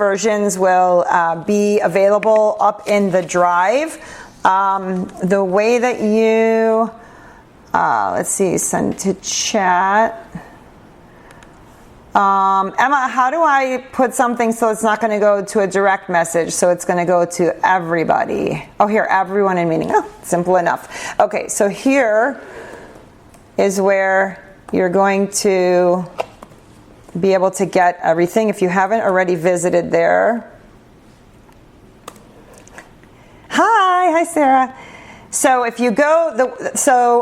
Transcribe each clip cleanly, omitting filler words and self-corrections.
versions will be available up in the drive. The way that you, let's see, send to chat. Emma, how do I put something so it's not going to go to a direct message, so it's going to go to everybody? Oh, here, everyone in meeting. Oh, simple enough. Okay, so here is where you're going to be able to get everything if you haven't already visited there. Hi, Sarah. So if you go,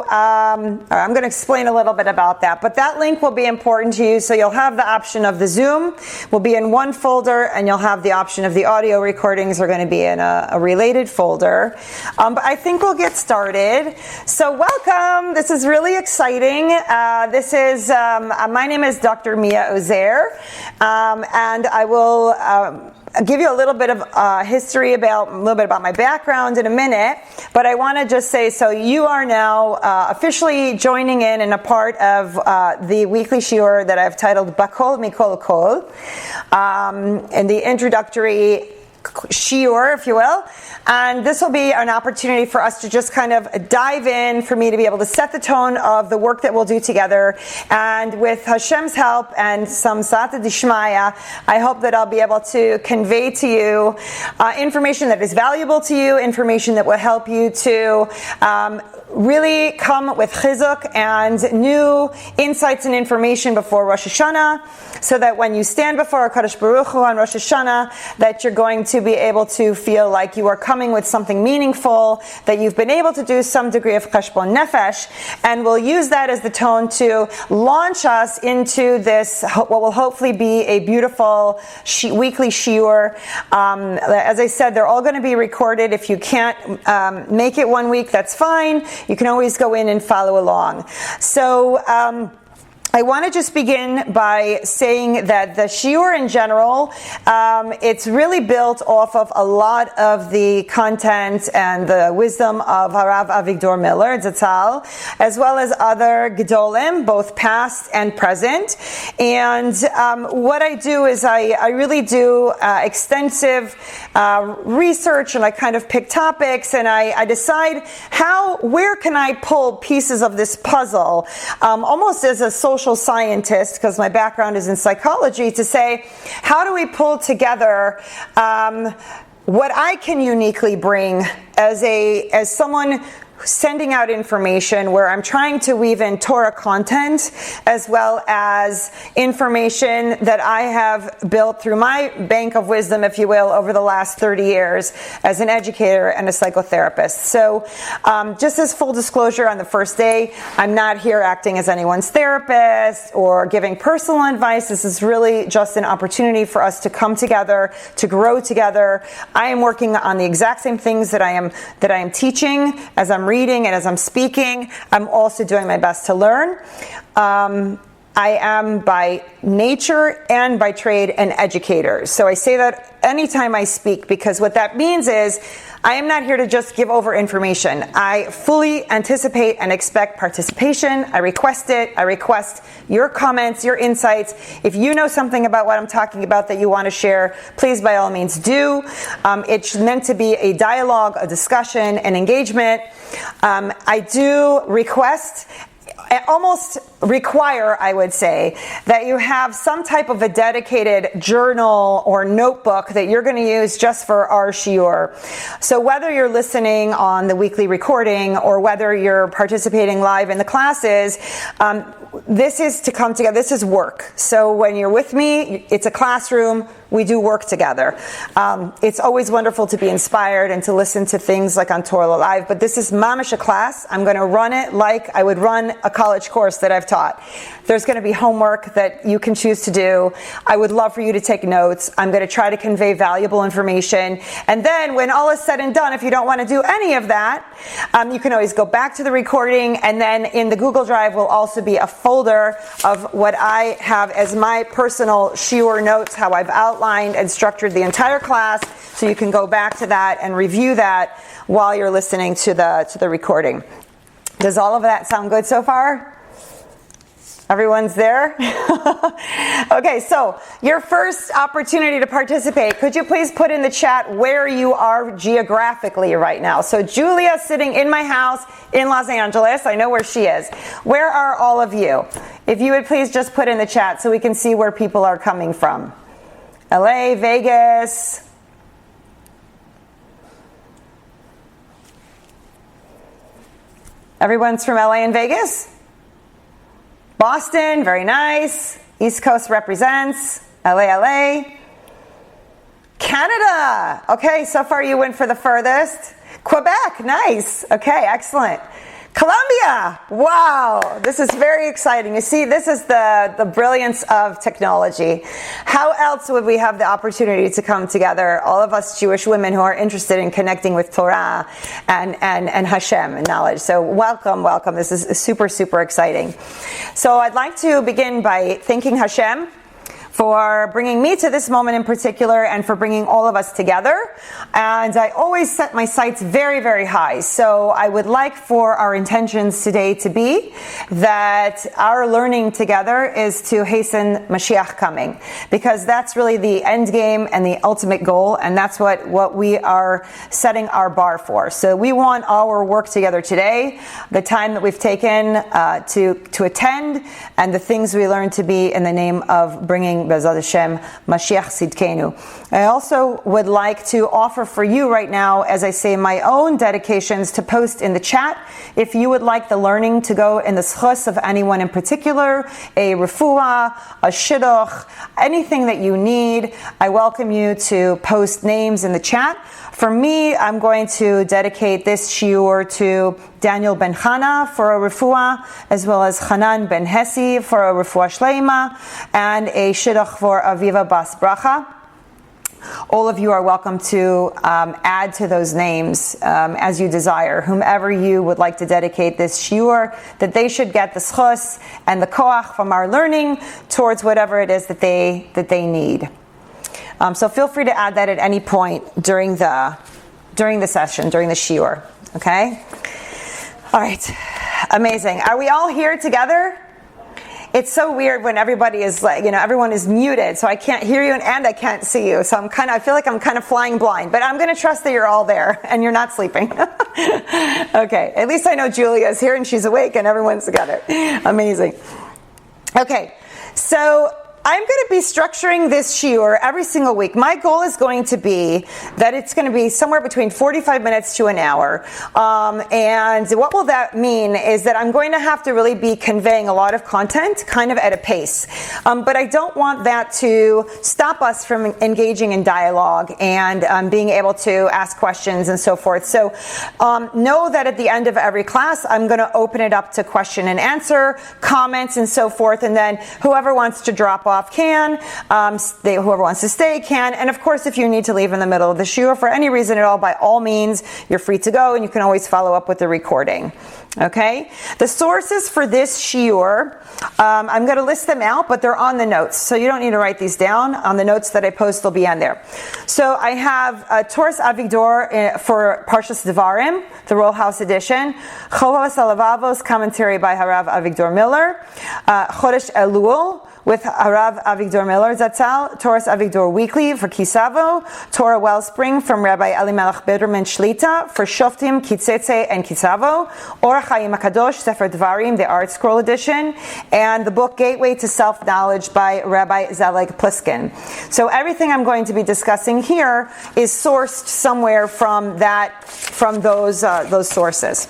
I'm going to explain a little bit about that, but that link will be important to you. So you'll have the option of the Zoom will be in one folder, and you'll have the option of the audio recordings are going to be in a related folder. But I think we'll get started. So welcome. This is really exciting. My name is Dr. Mia Ozair, and I will give you a little bit of history a little bit about my background in a minute, but I want to just say, so you are now officially joining in and a part of the weekly shiur that I've titled Bakol, Mikol, in the introductory shiur, if you will. And this will be an opportunity for us to just kind of dive in, for me to be able to set the tone of the work that we'll do together. And with Hashem's help and some Sata Dishmaya, I hope that I'll be able to convey to you information that is valuable to you, information that will help you to really come with chizuk and new insights and information before Rosh Hashanah, so that when you stand before HaKadosh Baruch Hu on Rosh Hashanah, that you're going to be able to feel like you are coming with something meaningful, that you've been able to do some degree of cheshbon nefesh, and we'll use that as the tone to launch us into this, what will hopefully be a beautiful weekly shiur. As I said, they're all going to be recorded. If you can't make it one week, that's fine. You can always go in and follow along. So I want to just begin by saying that the shiur in general, it's really built off of a lot of the content and the wisdom of Harav Avigdor Miller, Zatzal, as well as other Gedolim, both past and present. And what I do is I really do extensive research, and I kind of pick topics, and I decide where can I pull pieces of this puzzle, almost as a social scientist, because my background is in psychology, to say, how do we pull together what I can uniquely bring as someone sending out information, where I'm trying to weave in Torah content as well as information that I have built through my bank of wisdom, if you will, over the last 30 years as an educator and a psychotherapist. So just as full disclosure on the first day, I'm not here acting as anyone's therapist or giving personal advice. This is really just an opportunity for us to come together, to grow together. I am working on the exact same things that I am teaching as I'm reading and as I'm speaking. I'm also doing my best to learn. I am by nature and by trade an educator. So I say that anytime I speak, because what that means is I am not here to just give over information. I fully anticipate and expect participation. I request it. I request your comments, your insights. If you know something about what I'm talking about that you want to share, please by all means do. It's meant to be a dialogue, a discussion, an engagement. I do request, almost require, I would say, that you have some type of a dedicated journal or notebook that you're going to use just for our shiur. So whether you're listening on the weekly recording or whether you're participating live in the classes, this is to come together. This is work. So when you're with me, it's a classroom. We do work together. It's always wonderful to be inspired and to listen to things like on Torah Live, but this is mamish a class. I'm going to run it like I would run a college course that I've taught. There's going to be homework that you can choose to do. I would love for you to take notes. I'm going to try to convey valuable information. And then when all is said and done, if you don't want to do any of that, you can always go back to the recording, and then in the Google Drive will also be a folder of what I have as my personal shiur notes, how I've outlined and structured the entire class, so you can go back to that and review that while you're listening to the recording. Does all of that sound good so far? Everyone's there? Okay, so your first opportunity to participate, could you please put in the chat where you are geographically right now? So Julia sitting in my house in Los Angeles. I know where she is. Where are all of you? If you would please just put in the chat so we can see where people are coming from. LA, Vegas. Everyone's from LA and Vegas? Boston, very nice. East Coast represents. LA. Canada. Okay, so far you went for the furthest. Quebec, nice. Okay, excellent. Colombia. Wow, this is very exciting. You see, this is the brilliance of technology. How else would we have the opportunity to come together, all of us Jewish women who are interested in connecting with Torah and Hashem and knowledge? So welcome. This is super, super exciting. So I'd like to begin by thanking Hashem for bringing me to this moment in particular and for bringing all of us together. And I always set my sights very, very high. So I would like for our intentions today to be that our learning together is to hasten Mashiach coming, because that's really the end game and the ultimate goal, and that's what we are setting our bar for. So we want our work together today, the time that we've taken to attend, and the things we learn to be in the name of bringing B'ezrat Hashem, Mashiach Tzidkenu. I also would like to offer for you right now, as I say, my own dedications to post in the chat. If you would like the learning to go in the schus of anyone in particular, a refuah, a shidduch, anything that you need, I welcome you to post names in the chat. For me, I'm going to dedicate this shiur to Daniel ben Chana for a refuah, as well as Hanan ben Hesi for a refuah shleima, and a shidduch for Aviva bas Bracha. All of you are welcome to add to those names as you desire. Whomever you would like to dedicate this shiur, that they should get the schus and the koach from our learning towards whatever it is that they need. So feel free to add that at any point during the session, during the shiur. Okay? All right. Amazing. Are we all here together? It's so weird when everybody is everyone is muted, so I can't hear you and I can't see you. So I feel like I'm kind of flying blind, but I'm going to trust that you're all there and you're not sleeping. Okay. At least I know Julia's here and she's awake and everyone's together. Amazing. Okay. So I'm going to be structuring this shiur every single week. My goal is going to be that it's going to be somewhere between 45 minutes to an hour. And what will that mean is that I'm going to have to really be conveying a lot of content kind of at a pace. But I don't want that to stop us from engaging in dialogue and being able to ask questions and so forth. So know that at the end of every class, I'm going to open it up to question and answer, comments and so forth. And then whoever wants to drop off can, whoever wants to stay can, and of course if you need to leave in the middle of the shiur for any reason at all, by all means you're free to go, and you can always follow up with the recording. Okay? The sources for this shiur, I'm going to list them out, but they're on the notes, so you don't need to write these down. On the notes that I post, they'll be on there. So I have Toras Avigdor for Parshas Devarim, the Roll House edition, Chovos HaLevavos, commentary by Harav Avigdor Miller, Chodesh Elul with Harav Avigdor Miller Zatzal, Toras Avigdor Weekly for Kisavo, Torah Wellspring from Rabbi Elimelech Biderman Shlita for Shoftim, Kitzetse, and Kisavo, Orach Chaim HaKadosh, Sefer Dvarim, the Art Scroll edition, and the book Gateway to Self-Knowledge by Rabbi Zelig Pliskin. So everything I'm going to be discussing here is sourced somewhere from those sources.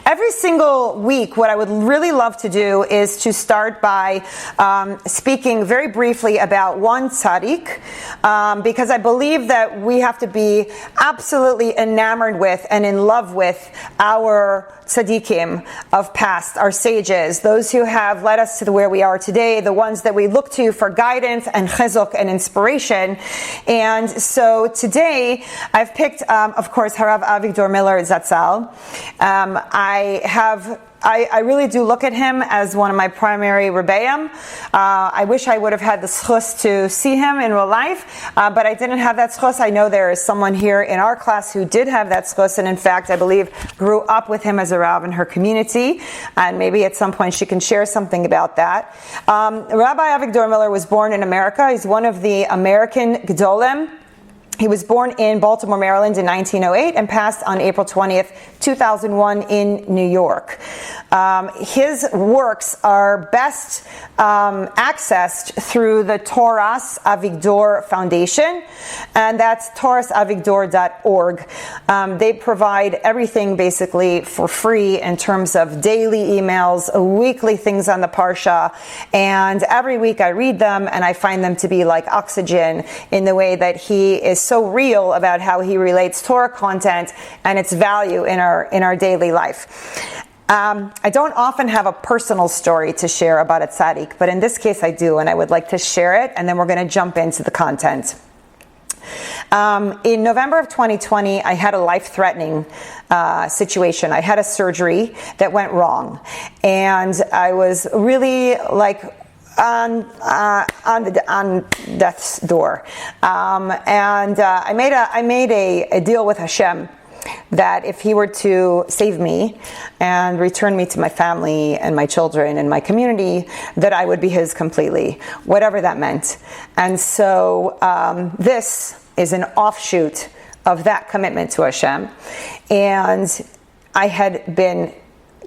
Every single week, what I would really love to do is to start by speaking very briefly about one tzaddik, because I believe that we have to be absolutely enamored with and in love with our tzaddikim of past, our sages, those who have led us to where we are today, the ones that we look to for guidance and chizuk and inspiration. And so today, I've picked, of course, Harav Avigdor Miller Zatzal. I have I really do look at him as one of my primary rebbeim. I wish I would have had the schus to see him in real life, but I didn't have that schus. I know there is someone here in our class who did have that schus, and in fact, I believe grew up with him as a Rav in her community, and maybe at some point she can share something about that. Rabbi Avigdor Miller was born in America. He's one of the American Gedolim. He was born in Baltimore, Maryland in 1908 and passed on April 20th, 2001 in New York. His works are best accessed through the Toras Avigdor Foundation, and that's torasavigdor.org. They provide everything basically for free in terms of daily emails, weekly things on the Parsha, and every week I read them and I find them to be like oxygen in the way that he is so real about how he relates Torah content and its value in our daily life. I don't often have a personal story to share about a tzaddik, but in this case I do, and I would like to share it, and then we're going to jump into the content. In November of 2020, I had a life-threatening situation. I had a surgery that went wrong, and I was really like on death's door. I made a deal with Hashem that if he were to save me and return me to my family and my children and my community, that I would be his completely, whatever that meant. And so this is an offshoot of that commitment to Hashem. And I had been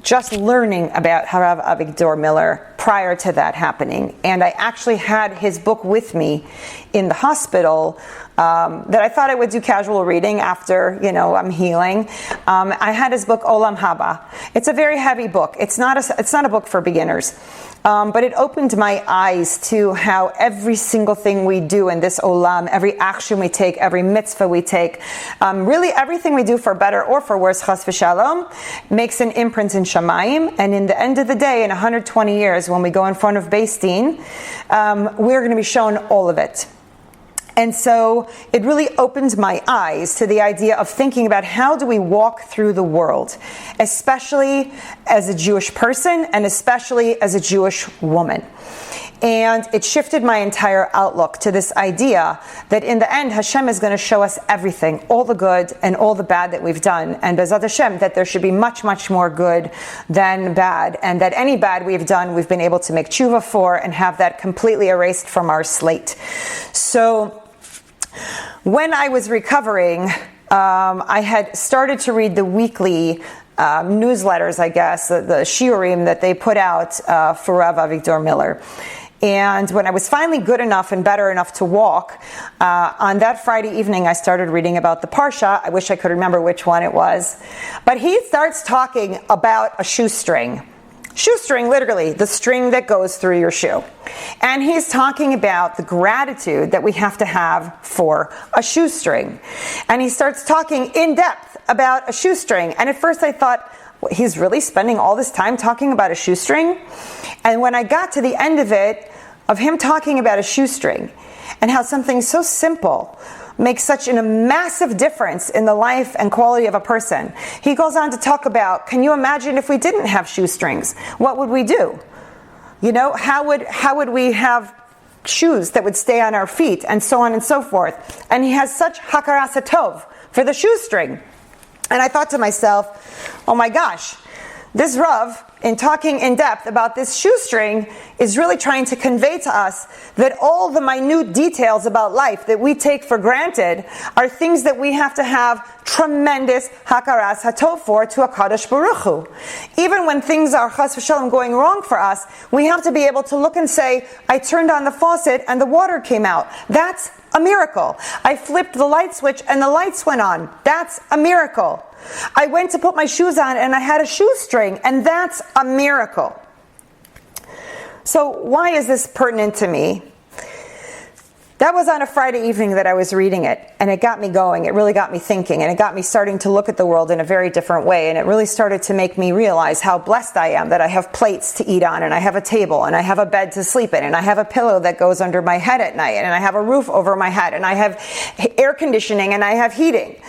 just learning about Harav Avigdor Miller prior to that happening. And I actually had his book with me in the hospital that I thought I would do casual reading after, I'm healing. I had his book, Olam Haba. It's a very heavy book. It's not a book for beginners. But it opened my eyes to how every single thing we do in this olam, every action we take, every mitzvah we take, really everything we do for better or for worse, chas v'shalom, makes an imprint in Shamayim. And in the end of the day, in 120 years, when we go in front of Beis Din, we're going to be shown all of it. And so it really opened my eyes to the idea of thinking about how do we walk through the world, especially as a Jewish person and especially as a Jewish woman. And it shifted my entire outlook to this idea that in the end, Hashem is going to show us everything, all the good and all the bad that we've done. And Bezat Hashem, that there should be much, much more good than bad. And that any bad we've done, we've been able to make tshuva for and have that completely erased from our slate. So when I was recovering, I had started to read the weekly newsletters, I guess, the Shiurim that they put out for Rav Avigdor Miller. And when I was finally good enough and better enough to walk, on that Friday evening I started reading about the Parsha. I wish I could remember which one it was. But he starts talking about a shoestring. Shoestring, literally, the string that goes through your shoe. And he's talking about the gratitude that we have to have for a shoestring. And he starts talking in depth about a shoestring. And at first I thought, he's really spending all this time talking about a shoestring? And when I got to the end of it, of him talking about a shoestring, and how something so simple makes such a massive difference in the life and quality of a person. He goes on to talk about, can you imagine if we didn't have shoestrings? What would we do? How would we have shoes that would stay on our feet, and so on and so forth? And he has such hakaras hatov for the shoestring. And I thought to myself, oh my gosh, this Rav, in talking in depth about this shoestring, is really trying to convey to us that all the minute details about life that we take for granted are things that we have to have tremendous hakaras hatov for to a Kadosh Baruch Hu. Even when things are chas v'shalom going wrong for us, we have to be able to look and say, I turned on the faucet and the water came out. That's a miracle. I flipped the light switch and the lights went on. That's a miracle. I went to put my shoes on and I had a shoestring, and that's a miracle. So why is this pertinent to me? That was on a Friday evening that I was reading it, and it got me going. It really got me thinking, and it got me starting to look at the world in a very different way, and it really started to make me realize how blessed I am that I have plates to eat on, and I have a table, and I have a bed to sleep in, and I have a pillow that goes under my head at night, and I have a roof over my head, and I have air conditioning, and I have heating.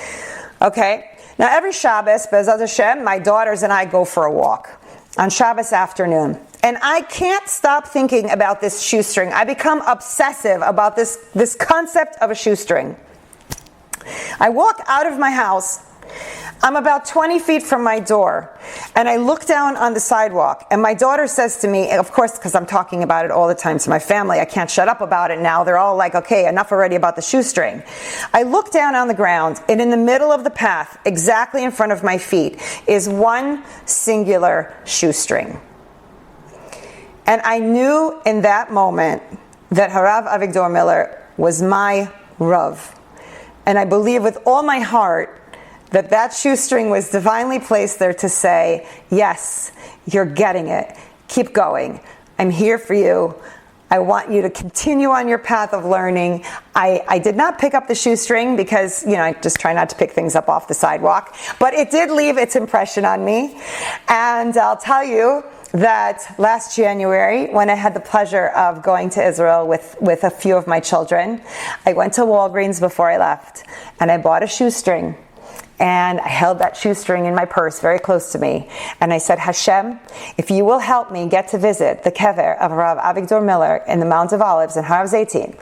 Okay? Now every Shabbos, Bezat Hashem, my daughters and I go for a walk. on Shabbos afternoon. And I can't stop thinking about this shoestring. I become obsessive about this concept of a shoestring. I walk out of my house. I'm about 20 feet from my door, and I look down on the sidewalk, and my daughter says to me, of course, because I'm talking about it all the time to my family, I can't shut up about it now. They're all like, okay, enough already about the shoestring. I look down on the ground, and in the middle of the path, exactly in front of my feet, is one singular shoestring. And I knew in that moment that Harav Avigdor Miller was my Rav. And I believe with all my heart that shoestring was divinely placed there to say, yes, you're getting it. Keep going. I'm here for you. I want you to continue on your path of learning. I did not pick up the shoestring because, I just try not to pick things up off the sidewalk. But it did leave its impression on me. And I'll tell you that last January, when I had the pleasure of going to Israel with a few of my children, I went to Walgreens before I left, and I bought a shoestring. And I held that shoestring in my purse very close to me. And I said, Hashem, if you will help me get to visit the kever of Harav Avigdor Miller in the Mount of Olives in Har Zeitin,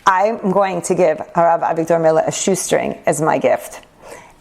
I'm going to give Harav Avigdor Miller a shoestring as my gift.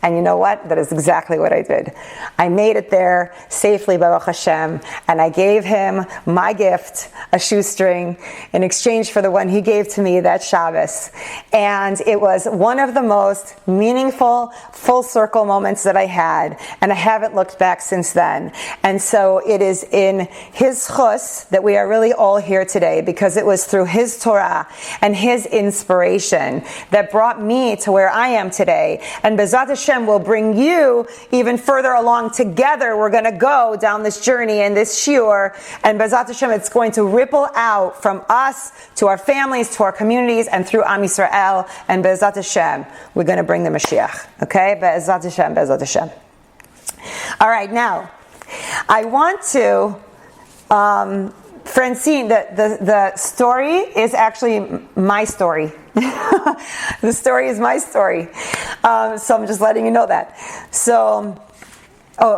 And you know what? That is exactly what I did. I made it there safely, Baruch Hashem, and I gave him my gift, a shoestring, in exchange for the one he gave to me that Shabbos. And it was one of the most meaningful, full circle moments that I had, and I haven't looked back since then. And so it is in his chus that we are really all here today, because it was through his Torah and his inspiration that brought me to where I am today. And Bezat Hashem will bring you even further along together. We're going to go down this journey in this shiur, and Bezat Hashem, it's going to ripple out from us to our families, to our communities, and through Am Yisrael. And Bezat Hashem, we're going to bring the Mashiach. Okay? Bezat Hashem, Bezat Hashem. All right, now, I want to... Francine, the story is actually my story. The story is my story. So I'm just letting you know that. So,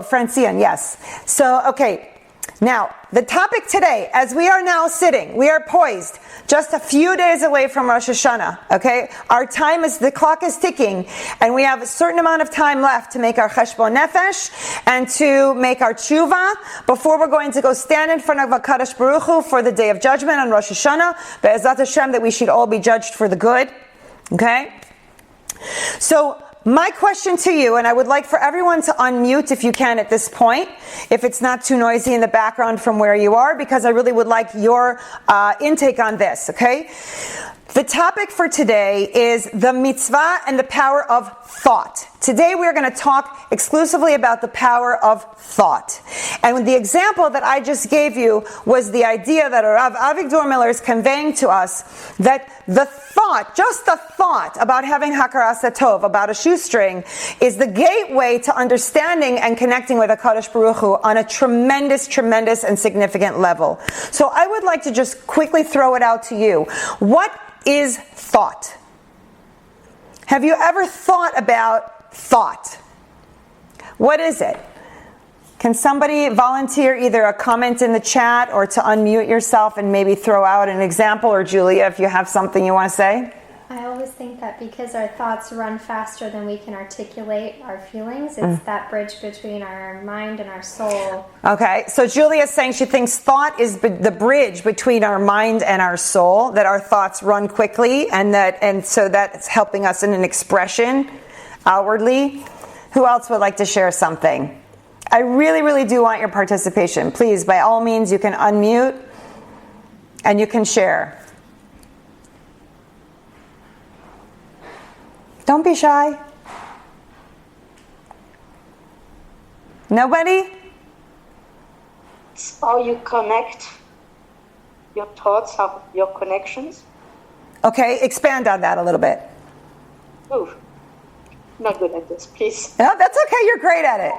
Francine, yes. So, okay. Now, the topic today, as we are now sitting, we are poised just a few days away from Rosh Hashanah, okay? The clock is ticking, and we have a certain amount of time left to make our cheshbon nefesh and to make our tshuva before we're going to go stand in front of HaKadosh Baruch Hu for the Day of Judgment on Rosh Hashanah, Be'ezat Hashem, that we should all be judged for the good, okay? So, my question to you, and I would like for everyone to unmute if you can at this point, if it's not too noisy in the background from where you are, because I really would like your intake on this, okay? The topic for today is the mitzvah and the power of thought. Today we are going to talk exclusively about the power of thought. And the example that I just gave you was the idea that Rav Avigdor Miller is conveying to us, that the thought, just the thought about having hakaras hatov, about a shoestring, is the gateway to understanding and connecting with HaKadosh Baruch Hu on a tremendous, tremendous and significant level. So I would like to just quickly throw it out to you. What is thought? Have you ever thought about thought? What is it? Can somebody volunteer either a comment in the chat or to unmute yourself and maybe throw out an example? Or Julia, if you have something you want to say? I always think that because our thoughts run faster than we can articulate our feelings, it's that bridge between our mind and our soul. Okay, so Julia's saying she thinks thought is the bridge between our mind and our soul, that our thoughts run quickly, and so that's helping us in an expression outwardly. Who else would like to share something? I really, really do want your participation. Please, by all means, you can unmute and you can share. Don't be shy. Nobody? It's how you connect your thoughts, how your connections. Okay, expand on that a little bit. Ooh, not good at this, please. No, that's okay. You're great at it.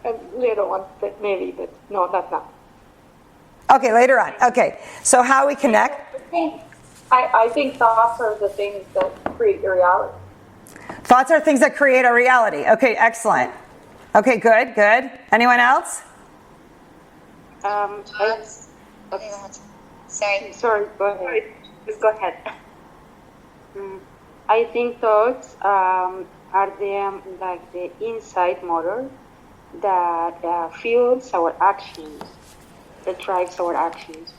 A later one, but maybe, but no, not now. Okay, later on. Okay, so how we connect? I think thoughts are the things that create your reality. Thoughts are things that create our reality. Okay, excellent. Okay, good. Anyone else? Thoughts. Okay. Sorry. Go ahead. Just go ahead. I think thoughts are the inside motor that fuels our actions, that drives our actions.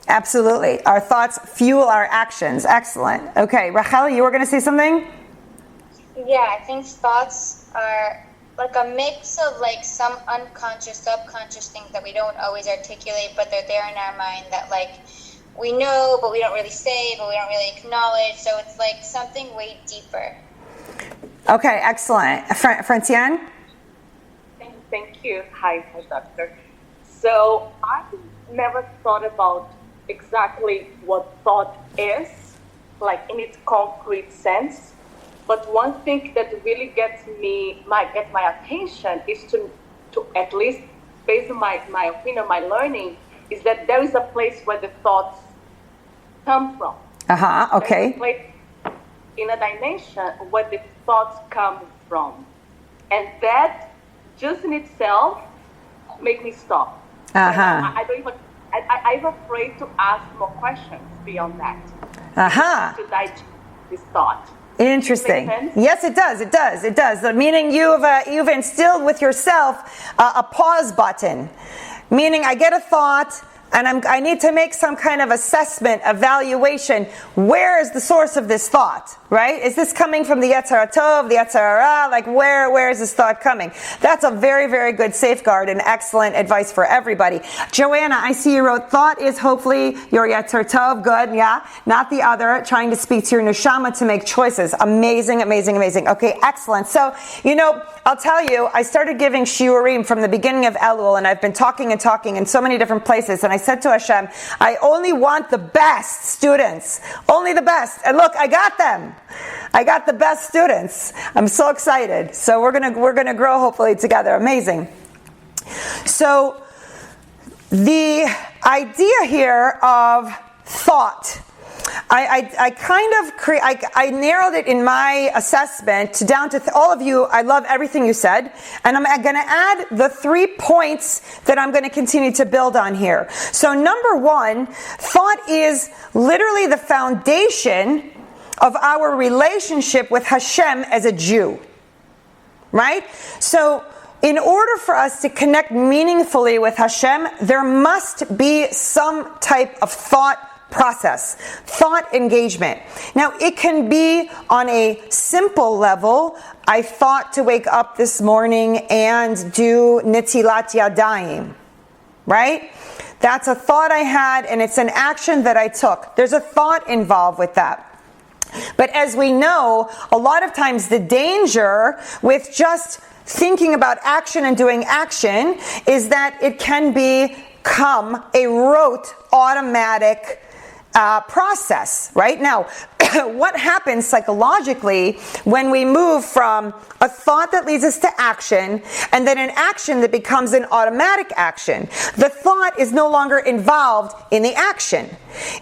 Absolutely. Our thoughts fuel our actions. Excellent. Okay, Rachel, you were going to say something? Yeah, I think thoughts are like a mix of like some unconscious, subconscious things that we don't always articulate, but they're there in our mind that like we know, but we don't really say, but we don't really acknowledge. So it's like something way deeper. Okay, excellent. Franciane? Thank you. Hi, doctor. So I never thought about exactly what thought is, like in its concrete sense. But one thing that really gets my attention is to at least based on my opinion, my learning, is that there is a place where the thoughts come from. Okay. There's a place in a dimension where the thoughts come from. And that just in itself make me stop. I'm afraid to ask more questions beyond that. To digest this thought. Interesting. Yes, it does. Meaning you've instilled with yourself a pause button. Meaning I get a thought and I need to make some kind of assessment, evaluation. Where is the source of this thought, right? Is this coming from the Yetzer Tov, the Yetzer Hara? Like where is this thought coming? That's a very, very good safeguard and excellent advice for everybody. Joanna, I see you wrote, thought is hopefully your Yetzer Tov. Good, yeah. Not the other, trying to speak to your neshama to make choices. Amazing. Okay, excellent. So, I'll tell you, I started giving shiurim from the beginning of Elul, and I've been talking in so many different places, and I said to Hashem, I only want the best students. Only the best. And look, I got them. I got the best students. I'm so excited. So we're gonna grow hopefully together. Amazing. So the idea here of thought, I narrowed it in my assessment down to all of you. I love everything you said, and I'm going to add the 3 points that I'm going to continue to build on here. So number 1, thought is literally the foundation of our relationship with Hashem as a Jew, right? So in order for us to connect meaningfully with Hashem, there must be some type of thought process, thought engagement. Now, it can be on a simple level. I thought to wake up this morning and do Netilat Yadayim, right? That's a thought I had, and it's an action that I took. There's a thought involved with that. But as we know, a lot of times the danger with just thinking about action and doing action is that it can become a rote, automatic process, right? Now, what happens psychologically when we move from a thought that leads us to action and then an action that becomes an automatic action? The thought is no longer involved in the action.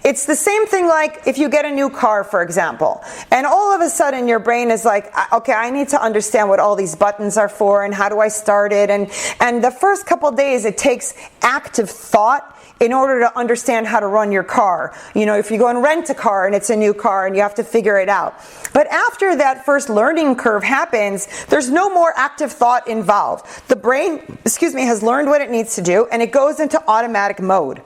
It's the same thing like if you get a new car, for example, and all of a sudden your brain is like, okay, I need to understand what all these buttons are for and how do I start it? And the first couple days it takes active thought in order to understand how to run your car. If you go and rent a car and it's a new car and you have to figure it out. But after that first learning curve happens, there's no more active thought involved. The brain, has learned what it needs to do, and it goes into automatic mode.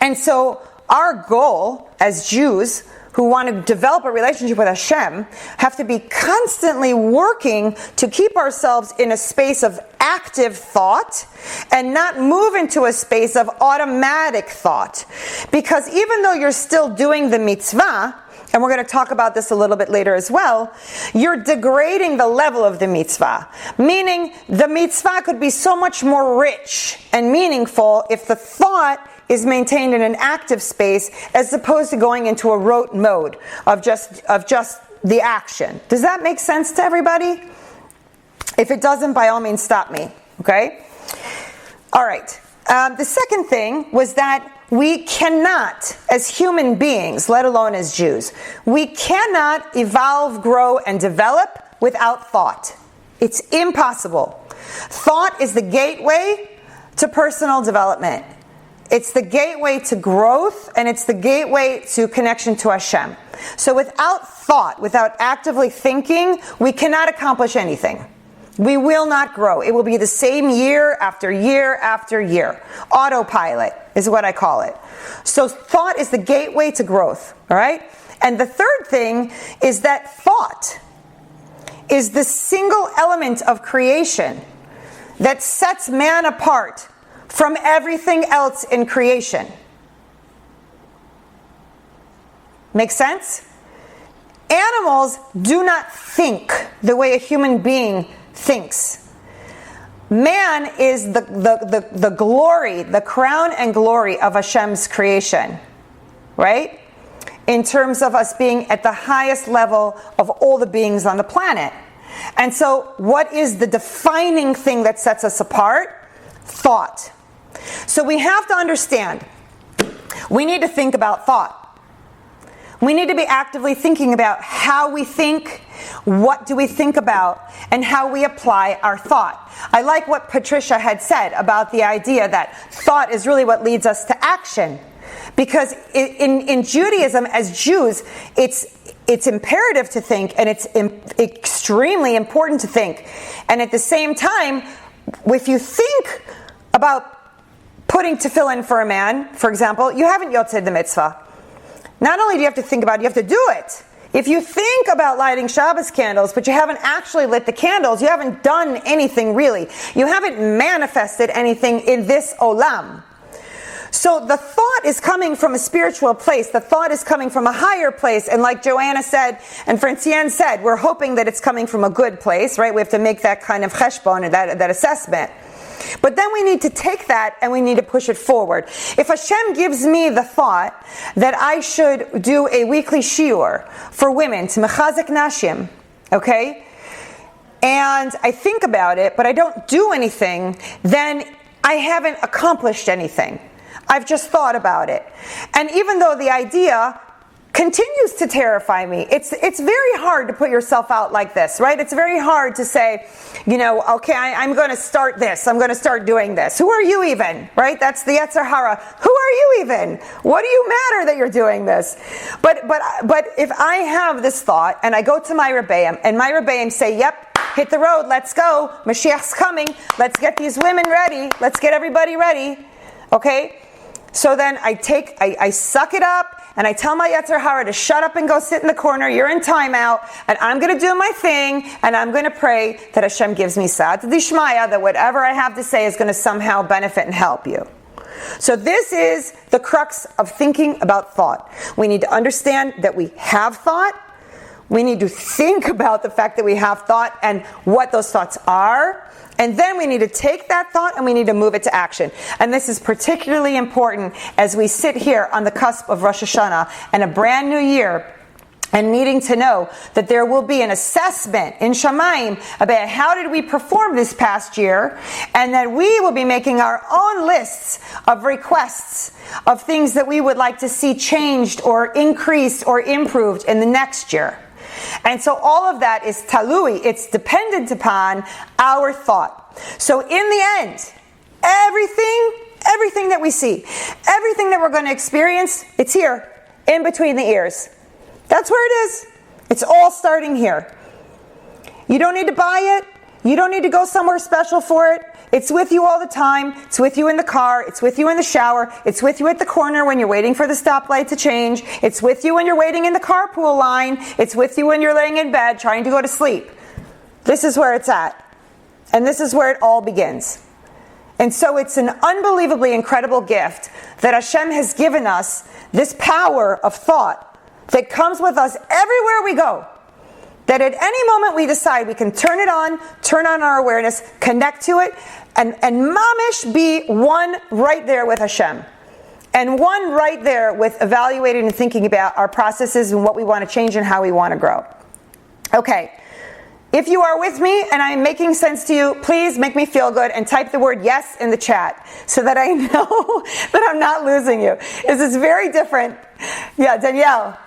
And so our goal as Jews who want to develop a relationship with Hashem have to be constantly working to keep ourselves in a space of active thought and not move into a space of automatic thought. Because even though you're still doing the mitzvah, and we're going to talk about this a little bit later as well, you're degrading the level of the mitzvah. Meaning the mitzvah could be so much more rich and meaningful if the thought is maintained in an active space as opposed to going into a rote mode of just the action. Does that make sense to everybody? If it doesn't, by all means, stop me. Okay? All right. The second thing was that we cannot, as human beings, let alone as Jews, we cannot evolve, grow, and develop without thought. It's impossible. Thought is the gateway to personal development. It's the gateway to growth, and it's the gateway to connection to Hashem. So without thought, without actively thinking, we cannot accomplish anything. We will not grow. It will be the same year after year after year. Autopilot is what I call it. So thought is the gateway to growth, all right? And the third thing is that thought is the single element of creation that sets man apart from everything else in creation. Make sense? Animals do not think the way a human being thinks. Man is the glory, the crown and glory of Hashem's creation, right? In terms of us being at the highest level of all the beings on the planet. And so what is the defining thing that sets us apart? Thought. So we have to understand, we need to think about thought. We need to be actively thinking about how we think, what do we think about, and how we apply our thought. I like what Patricia had said about the idea that thought is really what leads us to action. Because in Judaism, as Jews, it's imperative to think, and it's extremely important to think. And at the same time, if you think about putting tefillin for a man, for example, you haven't yotzed the mitzvah. Not only do you have to think about it, you have to do it. If you think about lighting Shabbos candles, but you haven't actually lit the candles, you haven't done anything really. You haven't manifested anything in this olam. So the thought is coming from a spiritual place. The thought is coming from a higher place. And like Joanna said, and Francienne said, we're hoping that it's coming from a good place, right? We have to make that kind of cheshbon, that assessment. But then we need to take that and we need to push it forward. If Hashem gives me the thought that I should do a weekly shiur for women to mechazek nashim, okay? And I think about it, but I don't do anything, then I haven't accomplished anything. I've just thought about it. And even though the idea continues to terrify me, it's very hard to put yourself out like this, right? It's very hard to say, okay, I'm going to start this. I'm going to start doing this. Who are you even, right? That's the Yetzer Hara. Who are you even? What do you matter that you're doing this? But if I have this thought and I go to my Rebbeim and my Rebbeim say, yep, hit the road, let's go. Mashiach's coming. Let's get these women ready. Let's get everybody ready. Okay? So then I suck it up, and I tell my Yetzer Hara to shut up and go sit in the corner. You're in timeout, and I'm going to do my thing, and I'm going to pray that Hashem gives me sa'at d'shmaya, that whatever I have to say is going to somehow benefit and help you. So this is the crux of thinking about thought. We need to understand that we have thought. We need to think about the fact that we have thought and what those thoughts are. And then we need to take that thought and we need to move it to action. And this is particularly important as we sit here on the cusp of Rosh Hashanah and a brand new year, and needing to know that there will be an assessment in Shamayim about how did we perform this past year, and that we will be making our own lists of requests of things that we would like to see changed or increased or improved in the next year. And so all of that is talui, it's dependent upon our thought. So in the end, everything that we see, everything that we're going to experience, it's here, in between the ears. That's where it is. It's all starting here. You don't need to buy it. You don't need to go somewhere special for it. It's with you all the time. It's with you in the car. It's with you in the shower. It's with you at the corner when you're waiting for the stoplight to change. It's with you when you're waiting in the carpool line. It's with you when you're laying in bed trying to go to sleep. This is where it's at. And this is where it all begins. And so it's an unbelievably incredible gift that Hashem has given us, this power of thought that comes with us everywhere we go. That at any moment we decide we can turn on our awareness, connect to it, and mamish be one right there with Hashem. And one right there with evaluating and thinking about our processes and what we want to change and how we want to grow. Okay, if you are with me and I'm making sense to you, please make me feel good and type the word yes in the chat so that I know that I'm not losing you. This is very different. Yeah, Danielle.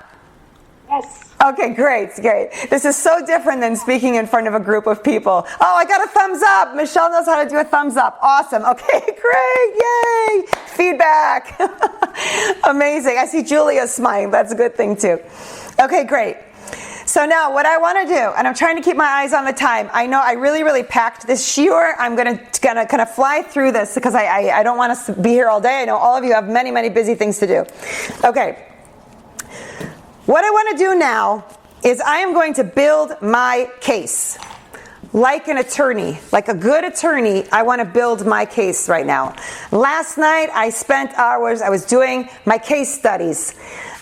Yes. Okay, great. This is so different than speaking in front of a group of people. Oh, I got a thumbs up. Michelle knows how to do a thumbs up. Awesome. Okay, great. Yay. Feedback. Amazing. I see Julia smiling. That's a good thing too. Okay, great. So now what I want to do, and I'm trying to keep my eyes on the time. I know I really packed this shiur. I'm going to kind of fly through this because I don't want us to be here all day. I know all of you have many busy things to do. Okay. What I want to do now is I am going to build my case. Like an attorney, like a good attorney, I want to build my case right now. Last night I spent hours, I was doing my case studies,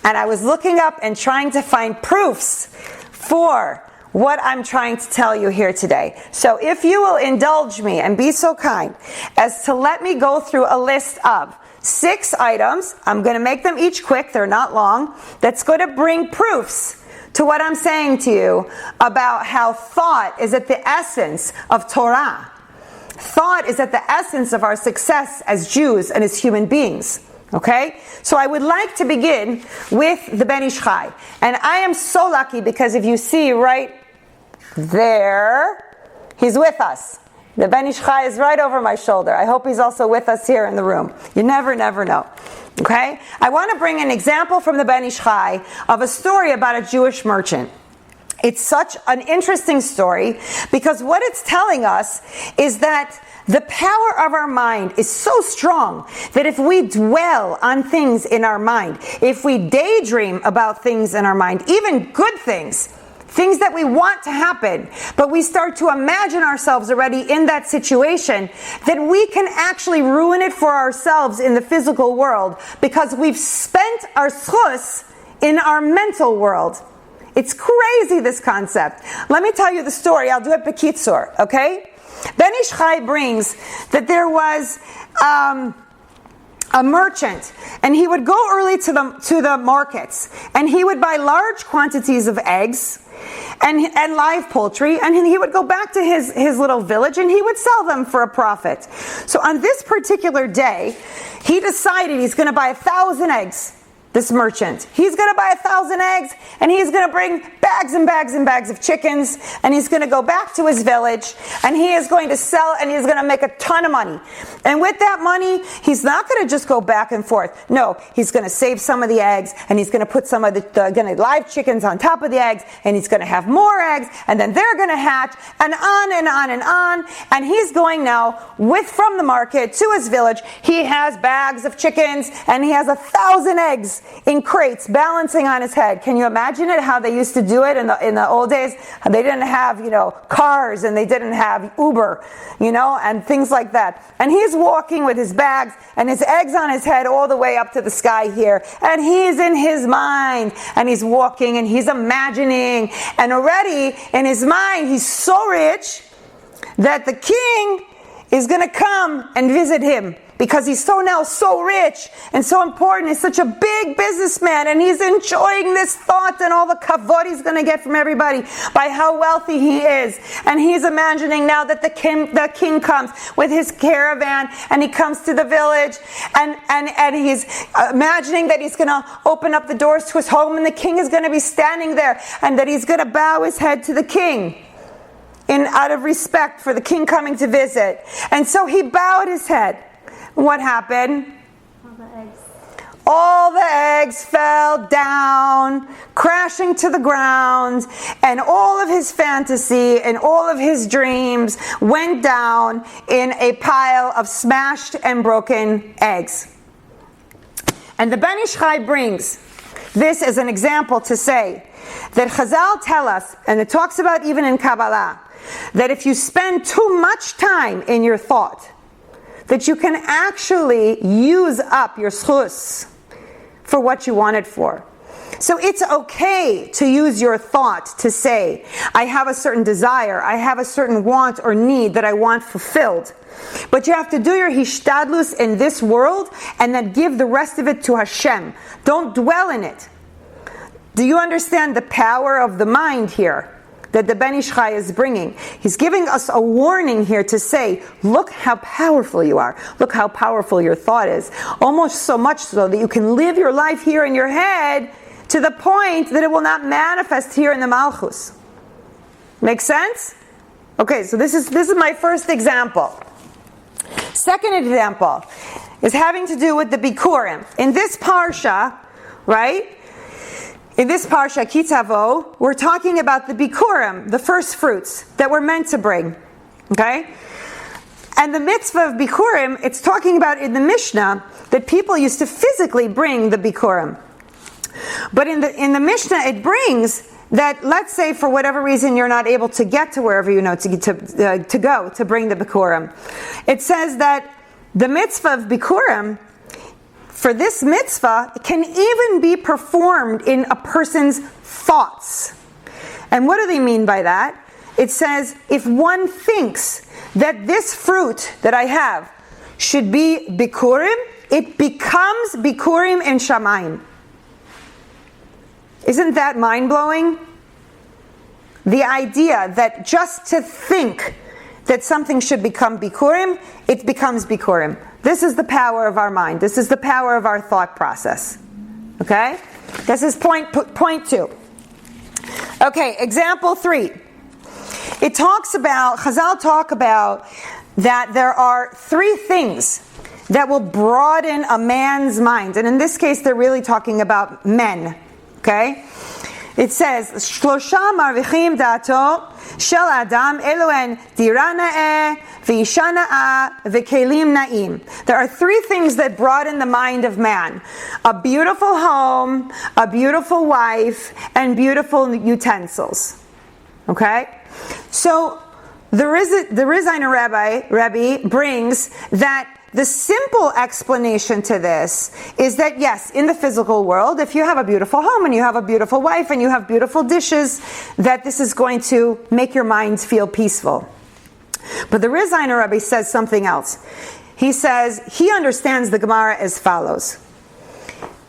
and I was looking up and trying to find proofs for what I'm trying to tell you here today. So if you will indulge me and be so kind as to let me go through a list of 6 items, I'm going to make them each quick, they're not long, that's going to bring proofs to what I'm saying to you about how thought is at the essence of Torah. Thought is at the essence of our success as Jews and as human beings. Okay? So I would like to begin with the Ben Ish Chai. And I am so lucky because if you see right there, he's with us. The Ben Ish Chai is right over my shoulder. I hope he's also with us here in the room. You never know. Okay? I want to bring an example from the Ben Ish Chai of a story about a Jewish merchant. It's such an interesting story because what it's telling us is that the power of our mind is so strong that if we dwell on things in our mind, if we daydream about things in our mind, even good things that we want to happen, but we start to imagine ourselves already in that situation, that we can actually ruin it for ourselves in the physical world because we've spent our schus in our mental world. It's crazy, this concept. Let me tell you the story. I'll do it bekitzur, okay? Ben Ish Chai brings that there was a merchant, and he would go early to the markets, and he would buy large quantities of eggs and live poultry, and he would go back to his little village and he would sell them for a profit. So on this particular day, he decided he's going to buy 1,000 eggs. This merchant, he's going to buy 1,000 eggs, and he's going to bring bags and bags and bags of chickens, and he's going to go back to his village, and he is going to sell, and he's going to make a ton of money. And with that money, he's not going to just go back and forth. No, he's going to save some of the eggs, and he's going to put some of the live chickens on top of the eggs, and he's going to have more eggs, and then they're going to hatch, and on and on and on. And he's going now from the market to his village. He has bags of chickens, and he has 1,000 eggs in crates balancing on his head. Can you imagine it? How they used to do it in the old days? They didn't have, cars, and they didn't have Uber, and things like that. And he's walking with his bags and his eggs on his head all the way up to the sky here. And he's in his mind, and he's walking, and he's imagining, and already in his mind he's so rich that the king is going to come and visit him. Because he's so rich and so important. He's such a big businessman, and he's enjoying this thought and all the kavod he's going to get from everybody by how wealthy he is. And he's imagining now that the king comes with his caravan, and he comes to the village, and he's imagining that he's going to open up the doors to his home, and the king is going to be standing there, and that he's going to bow his head to the king out of respect for the king coming to visit. And so he bowed his head. What happened? All the eggs fell down, crashing to the ground, and all of his fantasy and all of his dreams went down in a pile of smashed and broken eggs. And the Ben Ish Chai brings this as an example to say that Chazal tell us, and it talks about even in Kabbalah, that if you spend too much time in your thought, that you can actually use up your schus for what you want it for. So it's okay to use your thought to say, I have a certain desire, I have a certain want or need that I want fulfilled. But you have to do your hishtadlus in this world and then give the rest of it to Hashem. Don't dwell in it. Do you understand the power of the mind here that the Ben Ish Chai is bringing? He's giving us a warning here to say, look how powerful you are. Look how powerful your thought is. Almost so much so that you can live your life here in your head to the point that it will not manifest here in the Malchus. Make sense? Okay, so this is my first example. Second example is having to do with the Bikurim. In this parsha, right? In this parsha, Kitavo, we're talking about the Bikurim, the first fruits that we're meant to bring. Okay? And the mitzvah of Bikurim, it's talking about in the Mishnah that people used to physically bring the Bikurim. But in the Mishnah, it brings that, let's say for whatever reason you're not able to get to wherever you know to go to bring the Bikurim. It says that the mitzvah of Bikurim, for this mitzvah, can even be performed in a person's thoughts. And what do they mean by that? It says, if one thinks that this fruit that I have should be Bikurim, it becomes Bikurim in Shamayim. Isn't that mind-blowing? The idea that just to think that something should become Bikurim, it becomes Bikurim. This is the power of our mind. This is the power of our thought process. Okay? This is point 2. Okay, example 3. It talks about, Chazal talk about that there are 3 things that will broaden a man's mind. And in this case, they're really talking about men. Okay? It says, Shlosha marvichim dato shel adam elohen diranae v'ishana'a v'kelim na'im. There are 3 things that broaden the mind of man. A beautiful home, a beautiful wife, and beautiful utensils. Okay? So, the Riziner Rebbe brings that the simple explanation to this is that, yes, in the physical world, if you have a beautiful home and you have a beautiful wife and you have beautiful dishes, that this is going to make your mind feel peaceful. But the Riziner Rebbe says something else. He says, he understands the Gemara as follows.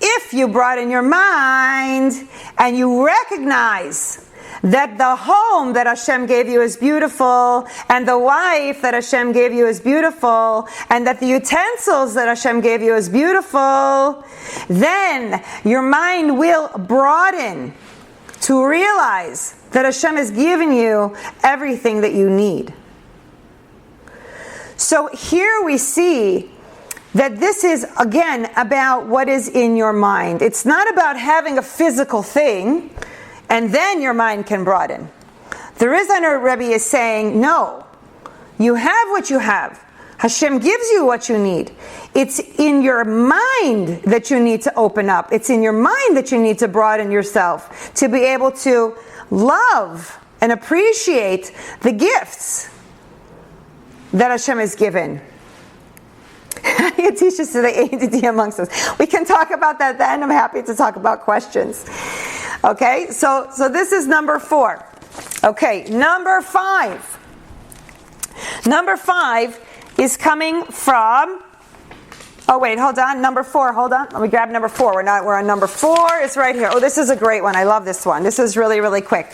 If you broaden your mind and you recognize that the home that Hashem gave you is beautiful, and the wife that Hashem gave you is beautiful, and that the utensils that Hashem gave you is beautiful, then your mind will broaden to realize that Hashem has given you everything that you need. So here we see that this is, again, about what is in your mind. It's not about having a physical thing, and then your mind can broaden. The Riziner Rebbe is saying, no, you have what you have. Hashem gives you what you need. It's in your mind that you need to open up. It's in your mind that you need to broaden yourself to be able to love and appreciate the gifts that Hashem has given. He teaches to the ADD amongst us. We can talk about that then. I'm happy to talk about questions. Okay, so this is number 4. Okay, number 5. Number 5 is coming from, oh wait, hold on, number 4, hold on. Let me grab number 4. We're on number 4. It's right here. Oh, this is a great one. I love this one. This is really, really quick.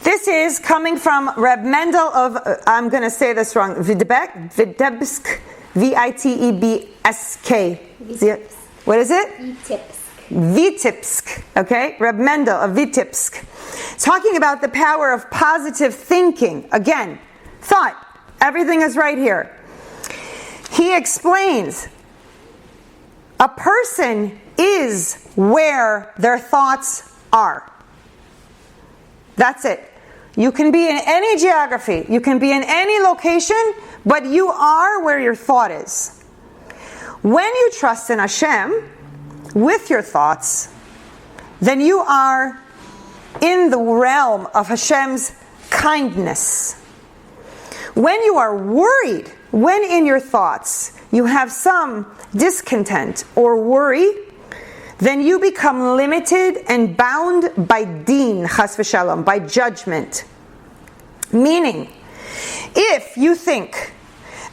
This is coming from Reb Mendel of, I'm going to say this wrong, Vitebsk, Vitebsk. What is it? Vitebsk. Okay? Reb Mendel of Vitebsk. Talking about the power of positive thinking. Again, thought. Everything is right here. He explains, a person is where their thoughts are. That's it. You can be in any geography. You can be in any location, but you are where your thought is. When you trust in Hashem with your thoughts, then you are in the realm of Hashem's kindness. When you are worried, when in your thoughts you have some discontent or worry, then you become limited and bound by deen, chas v'shalom, by judgment. Meaning, if you think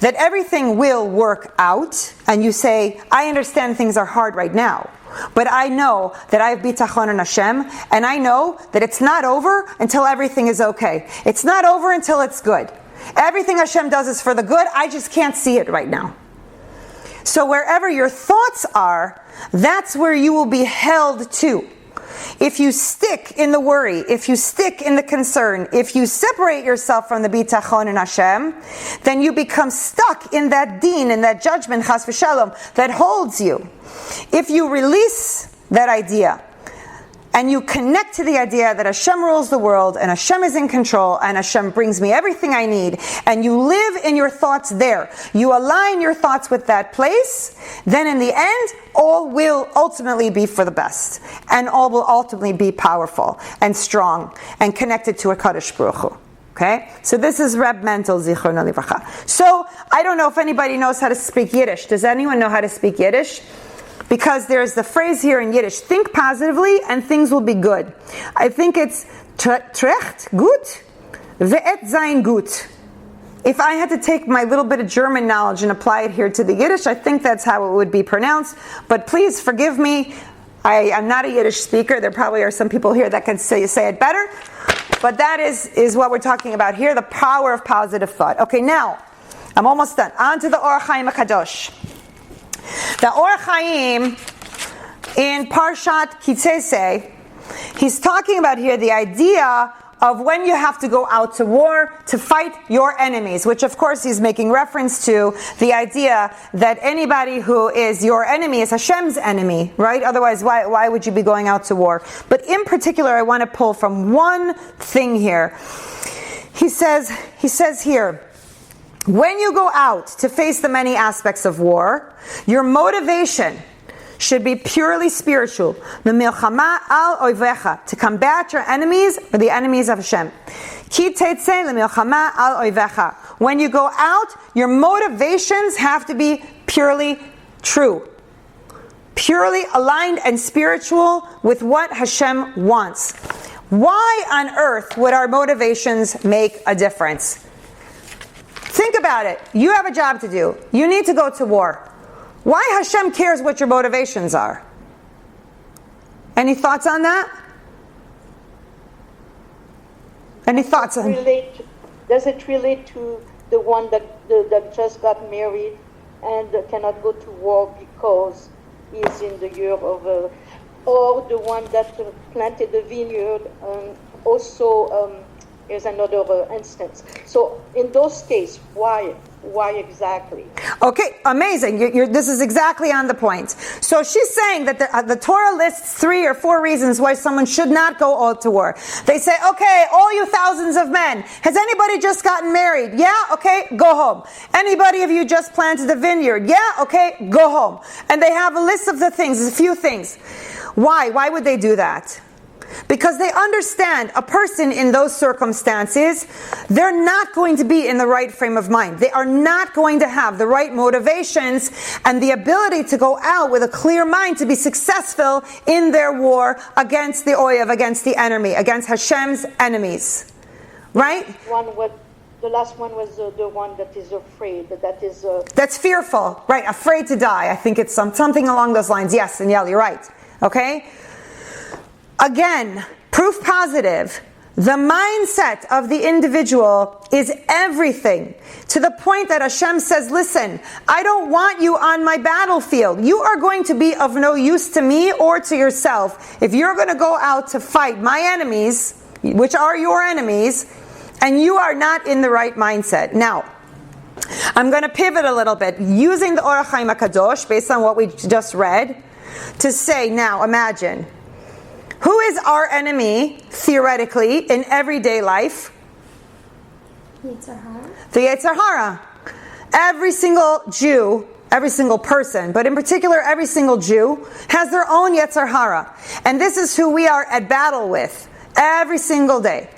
that everything will work out, and you say, I understand things are hard right now, but I know that I have bitachon in Hashem, and I know that it's not over until everything is okay. It's not over until it's good. Everything Hashem does is for the good, I just can't see it right now. So wherever your thoughts are, that's where you will be held to. if you stick in the worry, if you stick in the concern, if you separate yourself from the bitachon in Hashem, then you become stuck in that deen, in that judgment, chas v'shalom, that holds you. If you release that idea, and you connect to the idea that Hashem rules the world, and Hashem is in control, and Hashem brings me everything I need, and you live in your thoughts there, you align your thoughts with that place, then in the end, all will ultimately be for the best, and all will ultimately be powerful, and strong, and connected to a Kadosh Baruch Hu. Okay? So this is Reb Mental, Zichrono Livracha. So, I don't know if anybody knows how to speak Yiddish. Does anyone know how to speak Yiddish? Because there's the phrase here in Yiddish, think positively and things will be good. I think it's trecht gut, ve'et sein gut. If I had to take my little bit of German knowledge and apply it here to the Yiddish, I think that's how it would be pronounced. But please forgive me, I'm not a Yiddish speaker. There probably are some people here that can say it better. But that is what we're talking about here, the power of positive thought. Okay, now, I'm almost done. On to the Or HaChaim HaKadosh. The Or HaChaim in Parshat Kitzesei, he's talking about here the idea of when you have to go out to war to fight your enemies, which of course he's making reference to the idea that anybody who is your enemy is Hashem's enemy, right? Otherwise, why would you be going out to war? But in particular, I want to pull from one thing here. He says here, when you go out to face the many aspects of war, your motivation should be purely spiritual. L'milchama al oivecha, to combat your enemies or the enemies of Hashem. Ki tetzeh l'milchama al oivecha. When you go out, your motivations have to be purely true. Purely aligned and spiritual with what Hashem wants. Why on earth would our motivations make a difference? Think about it. You have a job to do. You need to go to war. Why Hashem cares what your motivations are? Any thoughts on that? Any thoughts on that? Does it relate to the one that just got married and cannot go to war because he's in the year of, or the one that planted the vineyard also is another instance. So in those cases, why exactly? Okay, amazing. This is exactly on the point. So she's saying that the Torah lists 3 or 4 reasons why someone should not go out to war. They say, okay, all you thousands of men, has anybody just gotten married? Yeah? Okay, go home. Anybody of you just planted the vineyard? Yeah? Okay, go home. And they have a list of the things, a few things. Why? Why would they do that? Because they understand a person in those circumstances, they're not going to be in the right frame of mind. They are not going to have the right motivations and the ability to go out with a clear mind to be successful in their war against the Oyev, against the enemy, against Hashem's enemies. Right? The last one was the one that is afraid. That's fearful. Right, afraid to die. I think it's something along those lines. Yes, Danielle, you're right. Okay? Again, proof positive. The mindset of the individual is everything. To the point that Hashem says, listen, I don't want you on my battlefield. You are going to be of no use to me or to yourself if you're going to go out to fight my enemies, which are your enemies, and you are not in the right mindset. Now, I'm going to pivot a little bit, using the Or HaChaim HaKadosh, based on what we just read, to say, now, imagine, who is our enemy, theoretically, in everyday life? Yetzer Hara. The Yetzer Hara. Every single Jew, every single person, but in particular every single Jew, has their own Yetzer Hara. And this is who we are at battle with every single day.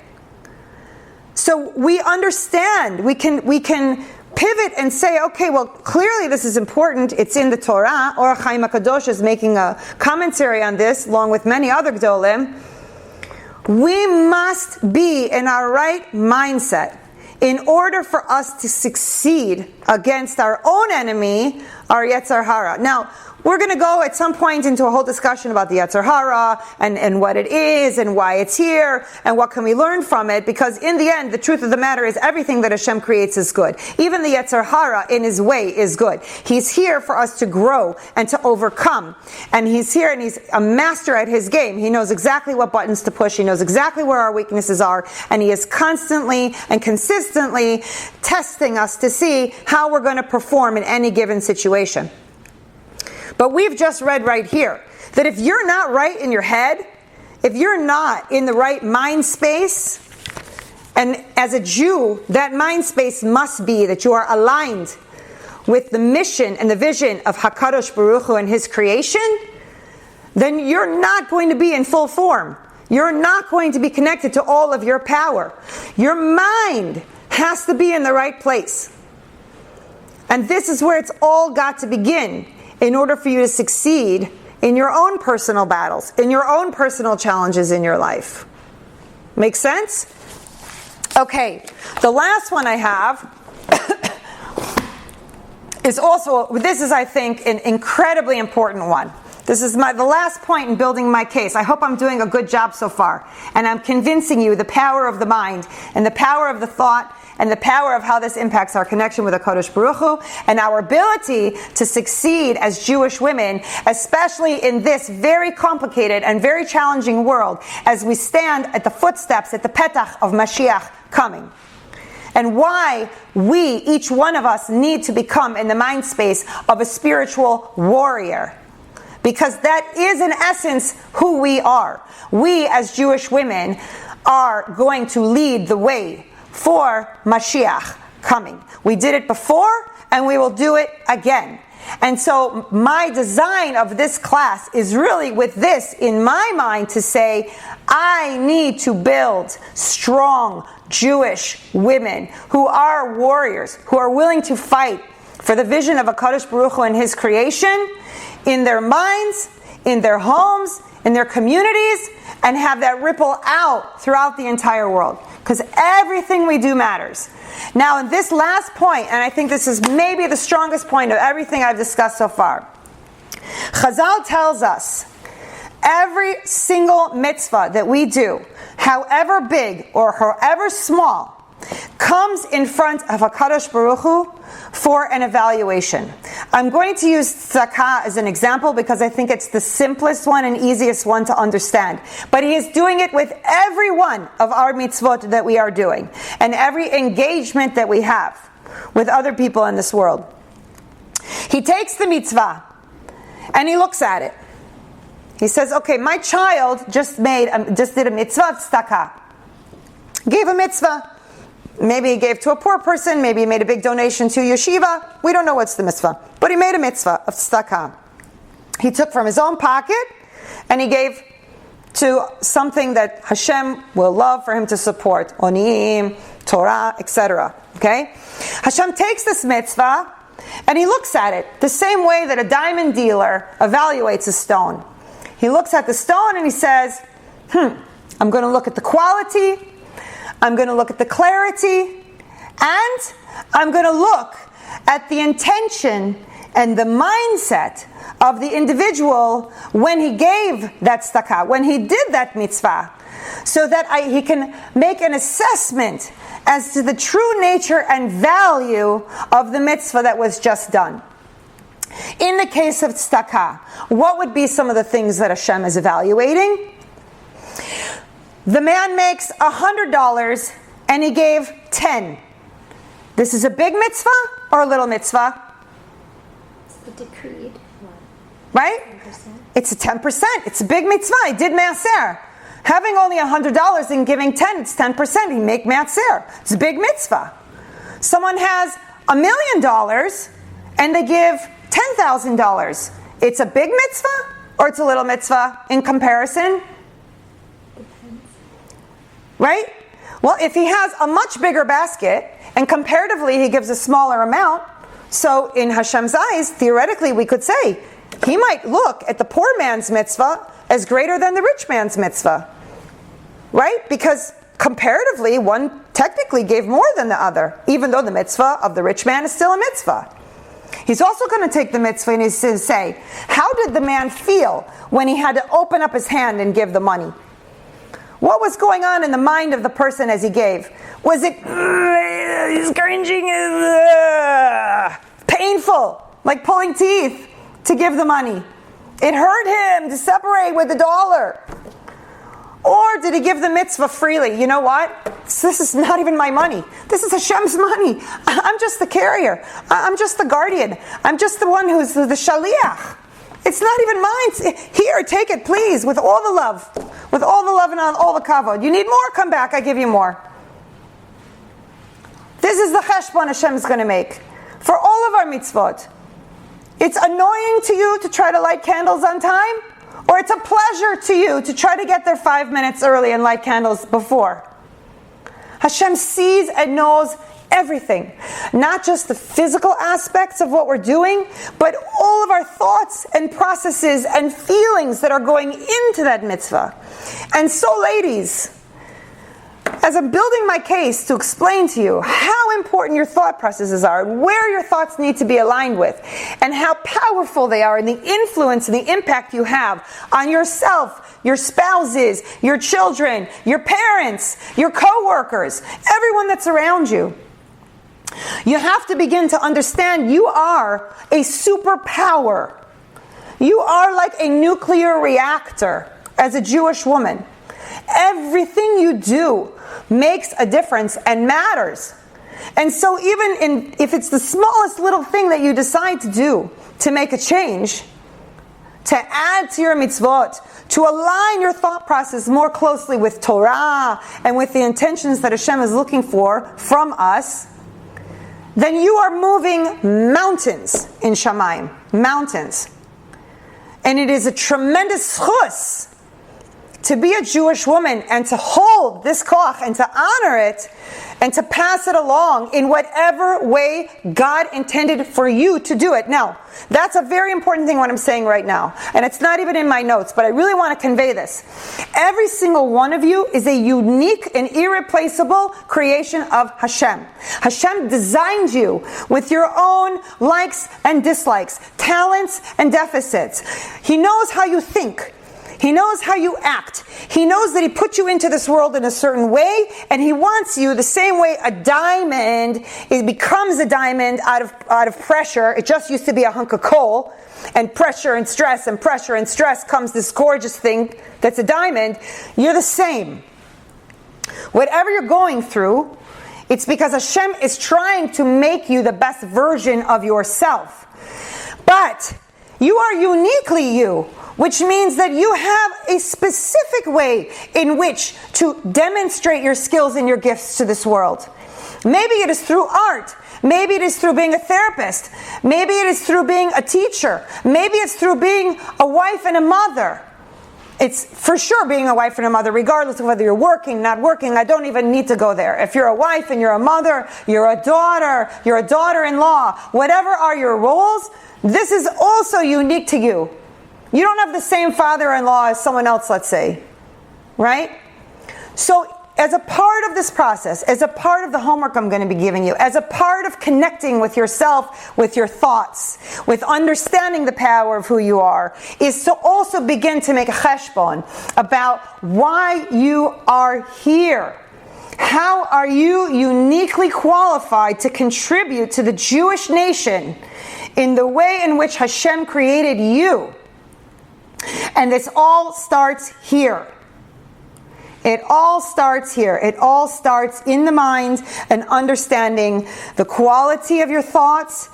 So we understand, we can pivot and say, okay, well, clearly this is important. It's in the Torah. Or HaChaim HaKadosh is making a commentary on this, along with many other Gdolim. We must be in our right mindset in order for us to succeed against our own enemy, our Yetzer Hara. Now, we're going to go at some point into a whole discussion about the Yetzer Hara and what it is and why it's here and what can we learn from it, because in the end, the truth of the matter is everything that Hashem creates is good. Even the Yetzer Hara in his way is good. He's here for us to grow and to overcome. And he's here and he's a master at his game. He knows exactly what buttons to push. He knows exactly where our weaknesses are. And he is constantly and consistently testing us to see how we're going to perform in any given situation. But we've just read right here that if you're not right in your head, if you're not in the right mind space, and as a Jew, that mind space must be that you are aligned with the mission and the vision of HaKadosh Baruch Hu and his creation, then you're not going to be in full form. You're not going to be connected to all of your power. Your mind has to be in the right place. And this is where it's all got to begin in order for you to succeed in your own personal battles, in your own personal challenges in your life. Make sense? Okay, the last one I have is also, this is, I think, an incredibly important one. This is the last point in building my case. I hope I'm doing a good job so far. And I'm convincing you the power of the mind and the power of the thought and the power of how this impacts our connection with HaKadosh Baruch Hu and our ability to succeed as Jewish women, especially in this very complicated and very challenging world as we stand at the footsteps, at the petach of Mashiach coming. And why we, each one of us, need to become in the mind space of a spiritual warrior. Because that is in essence who we are. We as Jewish women are going to lead the way for Mashiach coming. We did it before and we will do it again. And so my design of this class is really with this in my mind to say, I need to build strong Jewish women who are warriors, who are willing to fight for the vision of HaKadosh Baruch Hu and his creation in their minds, in their homes, in their communities, and have that ripple out throughout the entire world. Because everything we do matters. Now, in this last point, and I think this is maybe the strongest point of everything I've discussed so far, Chazal tells us every single mitzvah that we do, however big or however small, comes in front of HaKadosh Baruch Hu for an evaluation. I'm going to use tzedakah as an example because I think it's the simplest one and easiest one to understand. But he is doing it with every one of our mitzvot that we are doing and every engagement that we have with other people in this world. He takes the mitzvah and he looks at it. He says, okay, my child just did a mitzvah of tzedakah. Gave a mitzvah. Maybe he gave to a poor person. Maybe he made a big donation to yeshiva. We don't know what's the mitzvah. But he made a mitzvah of tzedakah. He took from his own pocket and he gave to something that Hashem will love for him to support. Onim, Torah, etc. Okay? Hashem takes this mitzvah and he looks at it the same way that a diamond dealer evaluates a stone. He looks at the stone and he says, I'm going to look at the quality, I'm going to look at the clarity, and I'm going to look at the intention and the mindset of the individual when he gave that tzedakah, when he did that mitzvah, so that he can make an assessment as to the true nature and value of the mitzvah that was just done. In the case of tzedakah, what would be some of the things that Hashem is evaluating? The man makes $100 and he gave 10. This is a big mitzvah or a little mitzvah? It's the decreed one. Right? 10%. It's a 10%. It's a big mitzvah. He did maaser. Having only $100 and giving 10, it's 10%. He make maaser. It's a big mitzvah. Someone has $1 million and they give $10,000. It's a big mitzvah or it's a little mitzvah in comparison? Right? Well, if he has a much bigger basket and comparatively he gives a smaller amount, so in Hashem's eyes, theoretically we could say, he might look at the poor man's mitzvah as greater than the rich man's mitzvah. Right? Because comparatively, one technically gave more than the other, even though the mitzvah of the rich man is still a mitzvah. He's also going to take the mitzvah and he's going to say, how did the man feel when he had to open up his hand and give the money? What was going on in the mind of the person as he gave? Was it, he's cringing, painful, like pulling teeth to give the money? It hurt him to separate with the dollar. Or did he give the mitzvah freely? You know what? This is not even my money. This is Hashem's money. I'm just the carrier. I'm just the guardian. I'm just the one who's the shaliach. It's not even mine. Here, take it, please, with all the love. With all the love and all the kavod. You need more? Come back. I give you more. This is the cheshbon Hashem's going to make for all of our mitzvot. It's annoying to you to try to light candles on time, or it's a pleasure to you to try to get there 5 minutes early and light candles before. Hashem sees and knows everything. Not just the physical aspects of what we're doing, but all of our thoughts and processes and feelings that are going into that mitzvah. And so, ladies, as I'm building my case to explain to you how important your thought processes are, where your thoughts need to be aligned with, and how powerful they are, and the influence and the impact you have on yourself, your spouses, your children, your parents, your co-workers, everyone that's around you. You have to begin to understand you are a superpower. You are like a nuclear reactor as a Jewish woman. Everything you do makes a difference and matters. And so even if it's the smallest little thing that you decide to do to make a change, to add to your mitzvot, to align your thought process more closely with Torah and with the intentions that Hashem is looking for from us, then you are moving mountains in Shamayim. Mountains. And it is a tremendous chus to be a Jewish woman and to hold this koach and to honor it and to pass it along in whatever way God intended for you to do it. Now, that's a very important thing what I'm saying right now. And it's not even in my notes, but I really want to convey this. Every single one of you is a unique and irreplaceable creation of Hashem. Hashem designed you with your own likes and dislikes, talents and deficits. He knows how you think. He knows how you act. He knows that He put you into this world in a certain way, and He wants you the same way a diamond becomes a diamond out of pressure. It just used to be a hunk of coal, and pressure and stress comes this gorgeous thing that's a diamond. You're the same. Whatever you're going through, it's because Hashem is trying to make you the best version of yourself. But you are uniquely you, which means that you have a specific way in which to demonstrate your skills and your gifts to this world. Maybe it is through art. Maybe it is through being a therapist. Maybe it is through being a teacher. Maybe it's through being a wife and a mother. It's for sure being a wife and a mother, regardless of whether you're working, not working. I don't even need to go there. If you're a wife and you're a mother, you're a daughter-in-law, whatever are your roles, this is also unique to you. You don't have the same father-in-law as someone else, let's say. Right? So, as a part of this process, as a part of the homework I'm going to be giving you, as a part of connecting with yourself, with your thoughts, with understanding the power of who you are, is to also begin to make a cheshbon about why you are here. How are you uniquely qualified to contribute to the Jewish nation in the way in which Hashem created you? And this all starts here. It all starts here. It all starts in the mind and understanding the quality of your thoughts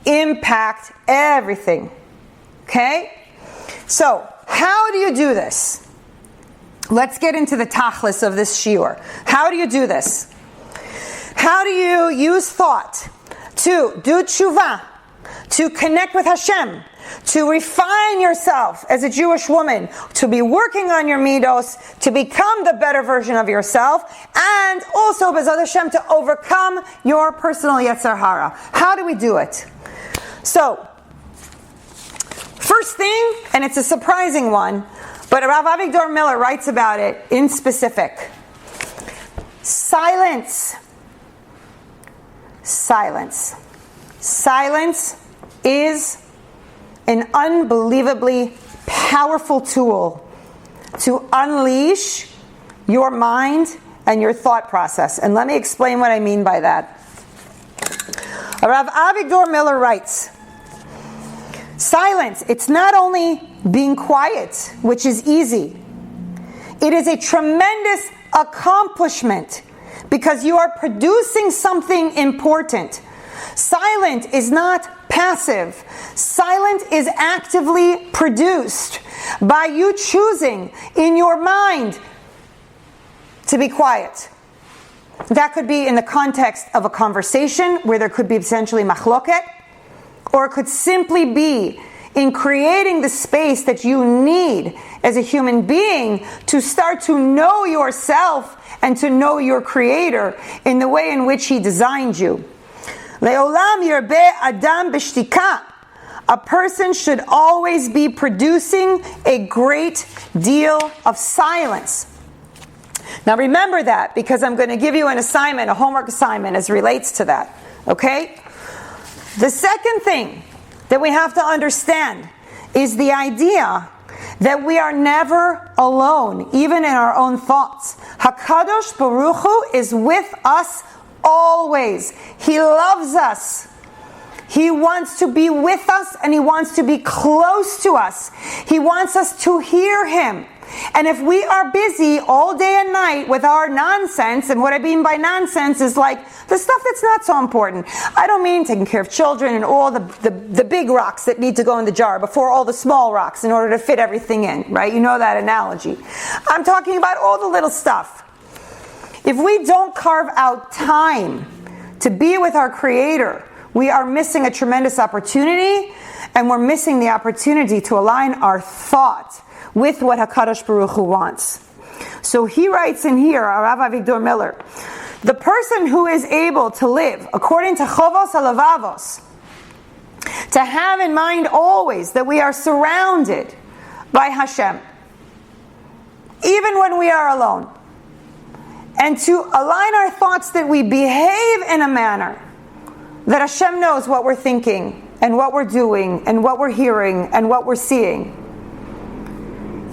impact everything. Okay? So, how do you do this? Let's get into the tachlis of this shiur. How do you do this? How do you use thought to do tshuva, to connect with Hashem, to refine yourself as a Jewish woman, to be working on your midos, to become the better version of yourself, and also, B'ezrat Hashem, to overcome your personal Yetzer Hara. How do we do it? So, first thing, and it's a surprising one, but Rav Avigdor Miller writes about it in specific. Silence. Silence. Silence is an unbelievably powerful tool to unleash your mind and your thought process. And let me explain what I mean by that. Rav Avigdor Miller writes, silence, it's not only being quiet, which is easy. It is a tremendous accomplishment because you are producing something important. Silent is not passive. Silent is actively produced by you choosing in your mind to be quiet. That could be in the context of a conversation where there could be potentially machloket, or it could simply be in creating the space that you need as a human being to start to know yourself and to know your Creator in the way in which He designed you. Le'olam yirbeh adam b'shtika. A person should always be producing a great deal of silence. Now remember that, because I'm going to give you an assignment, a homework assignment as relates to that. Okay? The second thing that we have to understand is the idea that we are never alone, even in our own thoughts. HaKadosh Baruch Hu is with us always. He loves us. He wants to be with us, and He wants to be close to us. He wants us to hear Him. And if we are busy all day and night with our nonsense, and what I mean by nonsense is like the stuff that's not so important. I don't mean taking care of children and all the big rocks that need to go in the jar before all the small rocks in order to fit everything in, right? You know that analogy. I'm talking about all the little stuff. If we don't carve out time to be with our Creator, we are missing a tremendous opportunity, and we're missing the opportunity to align our thought with what HaKadosh Baruch Hu wants. So he writes in here, Rav Avigdor Miller, the person who is able to live according to Chovos HaLevavos, to have in mind always that we are surrounded by Hashem, even when we are alone, and to align our thoughts that we behave in a manner that Hashem knows what we're thinking and what we're doing and what we're hearing and what we're seeing.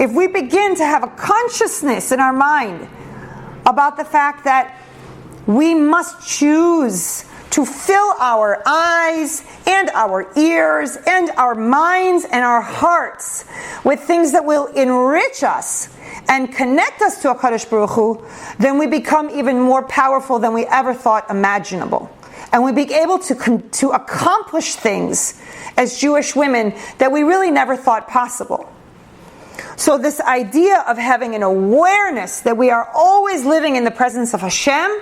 If we begin to have a consciousness in our mind about the fact that we must choose to fill our eyes and our ears and our minds and our hearts with things that will enrich us and connect us to HaKadosh Baruch Hu, then we become even more powerful than we ever thought imaginable. And we be able to accomplish things as Jewish women that we really never thought possible. So this idea of having an awareness that we are always living in the presence of Hashem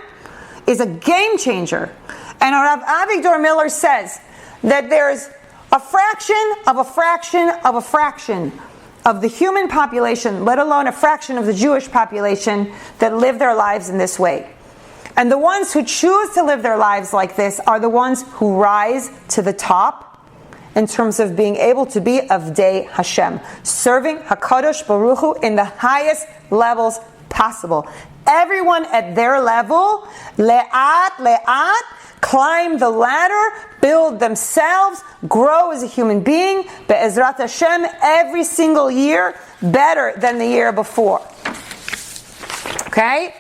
is a game changer. And Rav Avigdor Miller says that there's a fraction of a fraction of a fraction of the human population, let alone a fraction of the Jewish population, that live their lives in this way. And the ones who choose to live their lives like this are the ones who rise to the top in terms of being able to be Avdei Hashem, serving HaKadosh Baruch Hu in the highest levels possible. Everyone at their level, le'at, climb the ladder, build themselves, grow as a human being, be'ezrat Hashem, every single year better than the year before. Okay?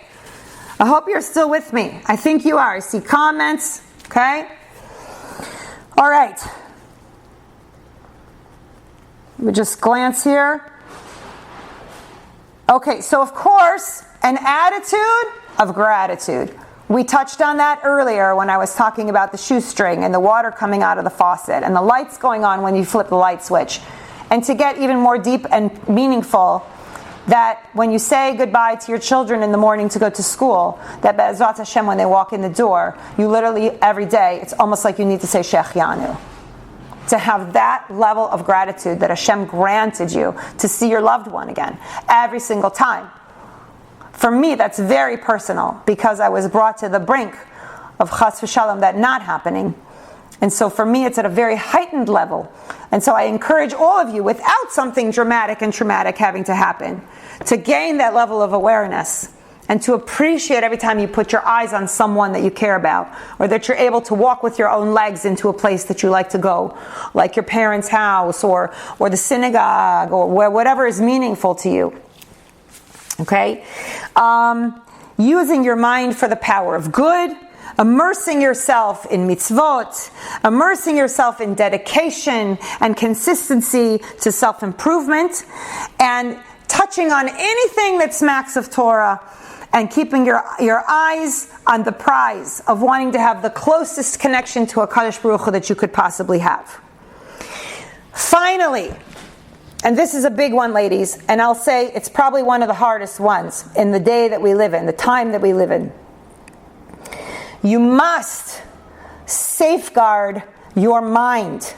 I hope you're still with me. I think you are. I see comments. Okay? All right. Let me just glance here. Okay, so of course, an attitude of gratitude. We touched on that earlier when I was talking about the shoestring and the water coming out of the faucet and the lights going on when you flip the light switch. And to get even more deep and meaningful, that when you say goodbye to your children in the morning to go to school, that Be'ezrat Hashem, when they walk in the door, you literally every day, it's almost like you need to say Shechianu. To have that level of gratitude that Hashem granted you to see your loved one again every single time. For me, that's very personal, because I was brought to the brink of Chas v'Shalom that not happening. And so for me, it's at a very heightened level. And so I encourage all of you, without something dramatic and traumatic having to happen, to gain that level of awareness and to appreciate every time you put your eyes on someone that you care about, or that you're able to walk with your own legs into a place that you like to go, like your parents' house or the synagogue, or whatever is meaningful to you. Okay? Using your mind for the power of good, immersing yourself in mitzvot, immersing yourself in dedication and consistency to self-improvement, and touching on anything that smacks of Torah, and keeping your eyes on the prize of wanting to have the closest connection to HaKadosh Baruch Hu that you could possibly have. Finally, and this is a big one, ladies, and I'll say it's probably one of the hardest ones in the day that we live in, the time that we live in. You must safeguard your mind.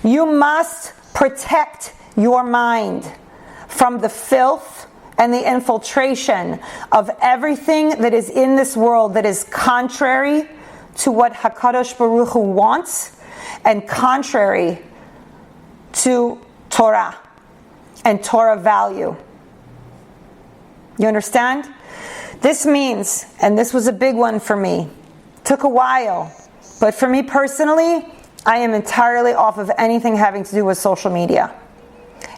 You must protect your mind from the filth and the infiltration of everything that is in this world that is contrary to what HaKadosh Baruch Hu wants and contrary to Torah and Torah value. You understand? This means, and this was a big one for me, took a while, but for me personally, I am entirely off of anything having to do with social media.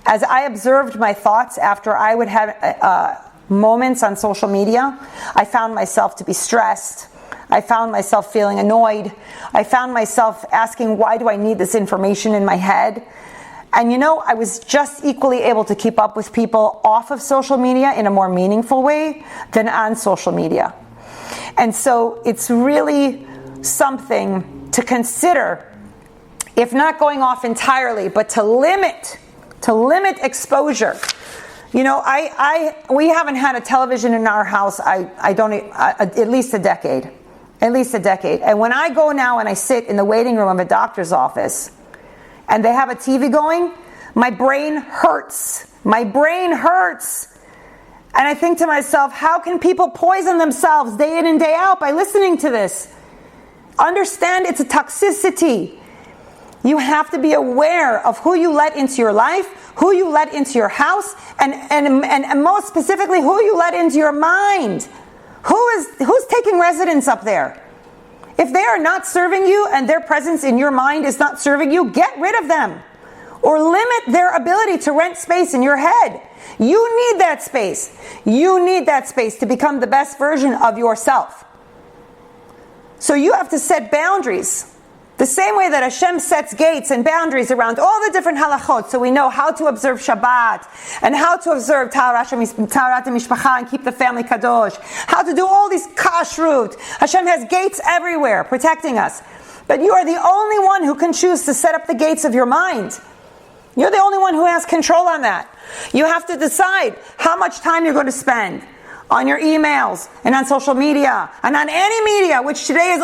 As I observed my thoughts after I would have moments on social media, I found myself to be stressed. I found myself feeling annoyed. I found myself asking, why do I need this information in my head? And I was just equally able to keep up with people off of social media in a more meaningful way than on social media. And so it's really something to consider, if not going off entirely, but to limit exposure. We haven't had a television in our house, at least a decade. And when I go now and I sit in the waiting room of a doctor's office and they have a TV going, my brain hurts. And I think to myself, how can people poison themselves day in and day out by listening to this? Understand it's a toxicity. You have to be aware of who you let into your life, who you let into your house, and most specifically, who you let into your mind. Who's taking residence up there? If they are not serving you and their presence in your mind is not serving you, get rid of them. Or limit their ability to rent space in your head. You need that space. You need that space to become the best version of yourself. So you have to set boundaries. The same way that Hashem sets gates and boundaries around all the different halachot, so we know how to observe Shabbat, and how to observe Taharat HaMishpacha and keep the family kadosh, how to do all these kashrut. Hashem has gates everywhere protecting us. But you are the only one who can choose to set up the gates of your mind. You're the only one who has control on that. You have to decide how much time you're going to spend on your emails and on social media and on any media, which today is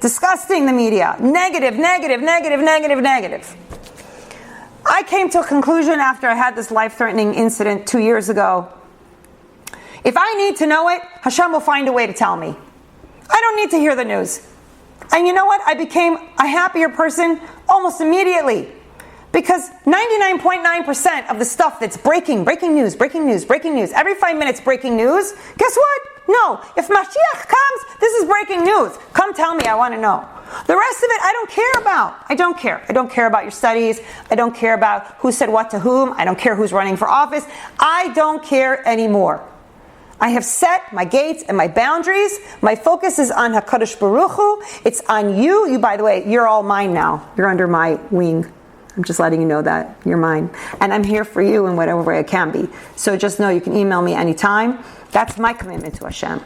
disgusting, the media. Negative. I came to a conclusion after I had this life-threatening incident 2 years ago. If I need to know it, Hashem will find a way to tell me. I don't need to hear the news. And you know what? I became a happier person almost immediately. Because 99.9% of the stuff that's breaking news, every 5 minutes breaking news, guess what? No. If Mashiach comes, this is breaking news. Come tell me, I want to know. The rest of it, I don't care about. I don't care. I don't care about your studies. I don't care about who said what to whom. I don't care who's running for office. I don't care anymore. I have set my gates and my boundaries. My focus is on HaKadosh Baruch Hu. It's on you. You, by the way, you're all mine now. You're under my wing. I'm just letting you know that you're mine. And I'm here for you in whatever way I can be. So just know you can email me anytime. That's my commitment to Hashem.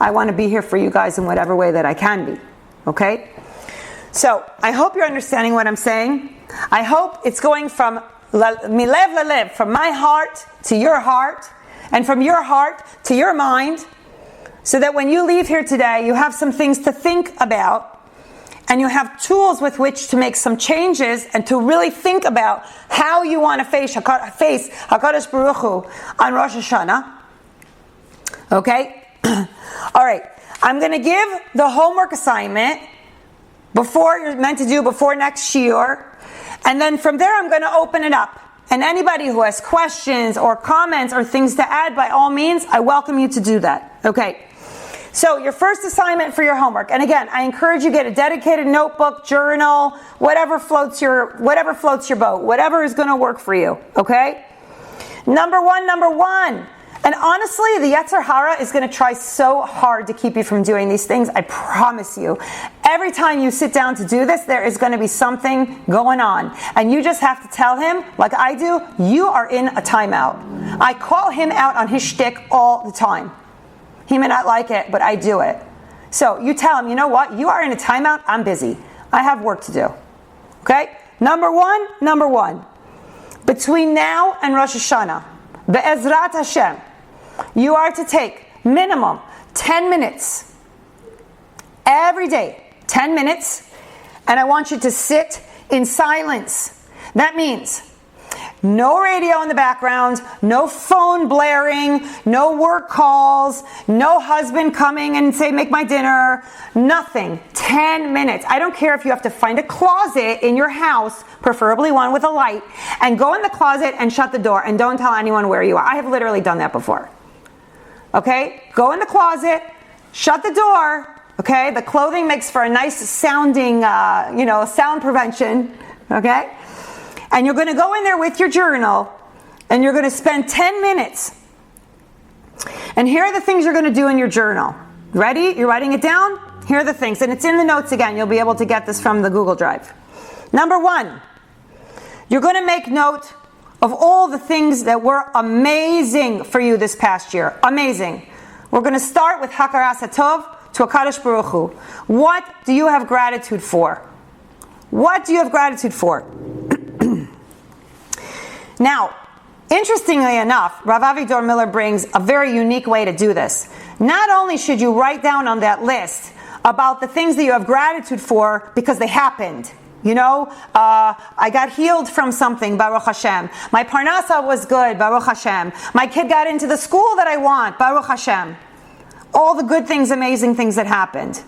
I want to be here for you guys in whatever way that I can be. Okay? So I hope you're understanding what I'm saying. I hope it's going from milev lalev, from my heart to your heart, and from your heart to your mind, so that when you leave here today, you have some things to think about, and you have tools with which to make some changes and to really think about how you want to face HaKadosh Baruch Hu on Rosh Hashanah. Okay? All right. I'm going to give the homework assignment before you're meant to do before next Shiur. And then from there I'm going to open it up. And anybody who has questions or comments or things to add, by all means, I welcome you to do that. Okay. So your first assignment for your homework, and again, I encourage you to get a dedicated notebook, journal, whatever floats your boat, whatever is going to work for you. Okay. Number one. And honestly, the Yetzer Hara is going to try so hard to keep you from doing these things. I promise you. Every time you sit down to do this, there is going to be something going on. And you just have to tell him, like I do, you are in a timeout. I call him out on his shtick all the time. He may not like it, but I do it. So you tell him, you know what? You are in a timeout. I'm busy. I have work to do. Okay? Number one. Between now and Rosh Hashanah, Be'ezrat Hashem, you are to take minimum 10 minutes every day, 10 minutes, and I want you to sit in silence. That means no radio in the background, no phone blaring, no work calls, no husband coming and say, make my dinner, nothing. 10 minutes. I don't care if you have to find a closet in your house, preferably one with a light, and go in the closet and shut the door and don't tell anyone where you are. I have literally done that before. Okay? Go in the closet, shut the door. Okay? The clothing makes for a nice sounding, sound prevention. Okay? And you're going to go in there with your journal and you're going to spend 10 minutes. And here are the things you're going to do in your journal. Ready? You're writing it down? Here are the things. And it's in the notes again. You'll be able to get this from the Google Drive. Number one, you're going to make note of all the things that were amazing for you this past year. Amazing. We're going to start with Hakaras HaTov to HaKadosh Baruch Hu. What do you have gratitude for? What do you have gratitude for? Now, interestingly enough, Rav Avigdor Miller brings a very unique way to do this. Not only should you write down on that list about the things that you have gratitude for because they happened. I got healed from something, Baruch Hashem. My parnasa was good, Baruch Hashem. My kid got into the school that I want, Baruch Hashem. All the good things, amazing things that happened.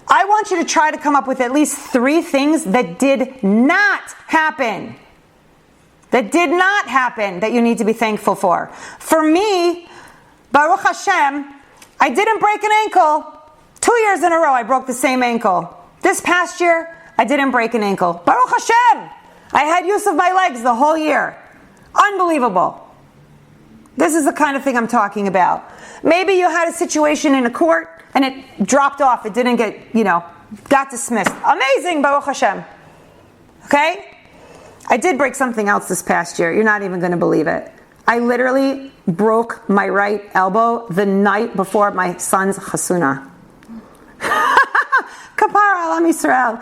I want you to try to come up with at least 3 things that did not happen. That you need to be thankful for. For me, Baruch Hashem, I didn't break an ankle. 2 years in a row I broke the same ankle. This past year, I didn't break an ankle. Baruch Hashem! I had use of my legs the whole year. Unbelievable. This is the kind of thing I'm talking about. Maybe you had a situation in a court and it dropped off. It didn't get, got dismissed. Amazing, Baruch Hashem. Okay? I did break something else this past year. You're not even going to believe it. I literally broke my right elbow the night before my son's chasuna. Kapara Alam Yisrael.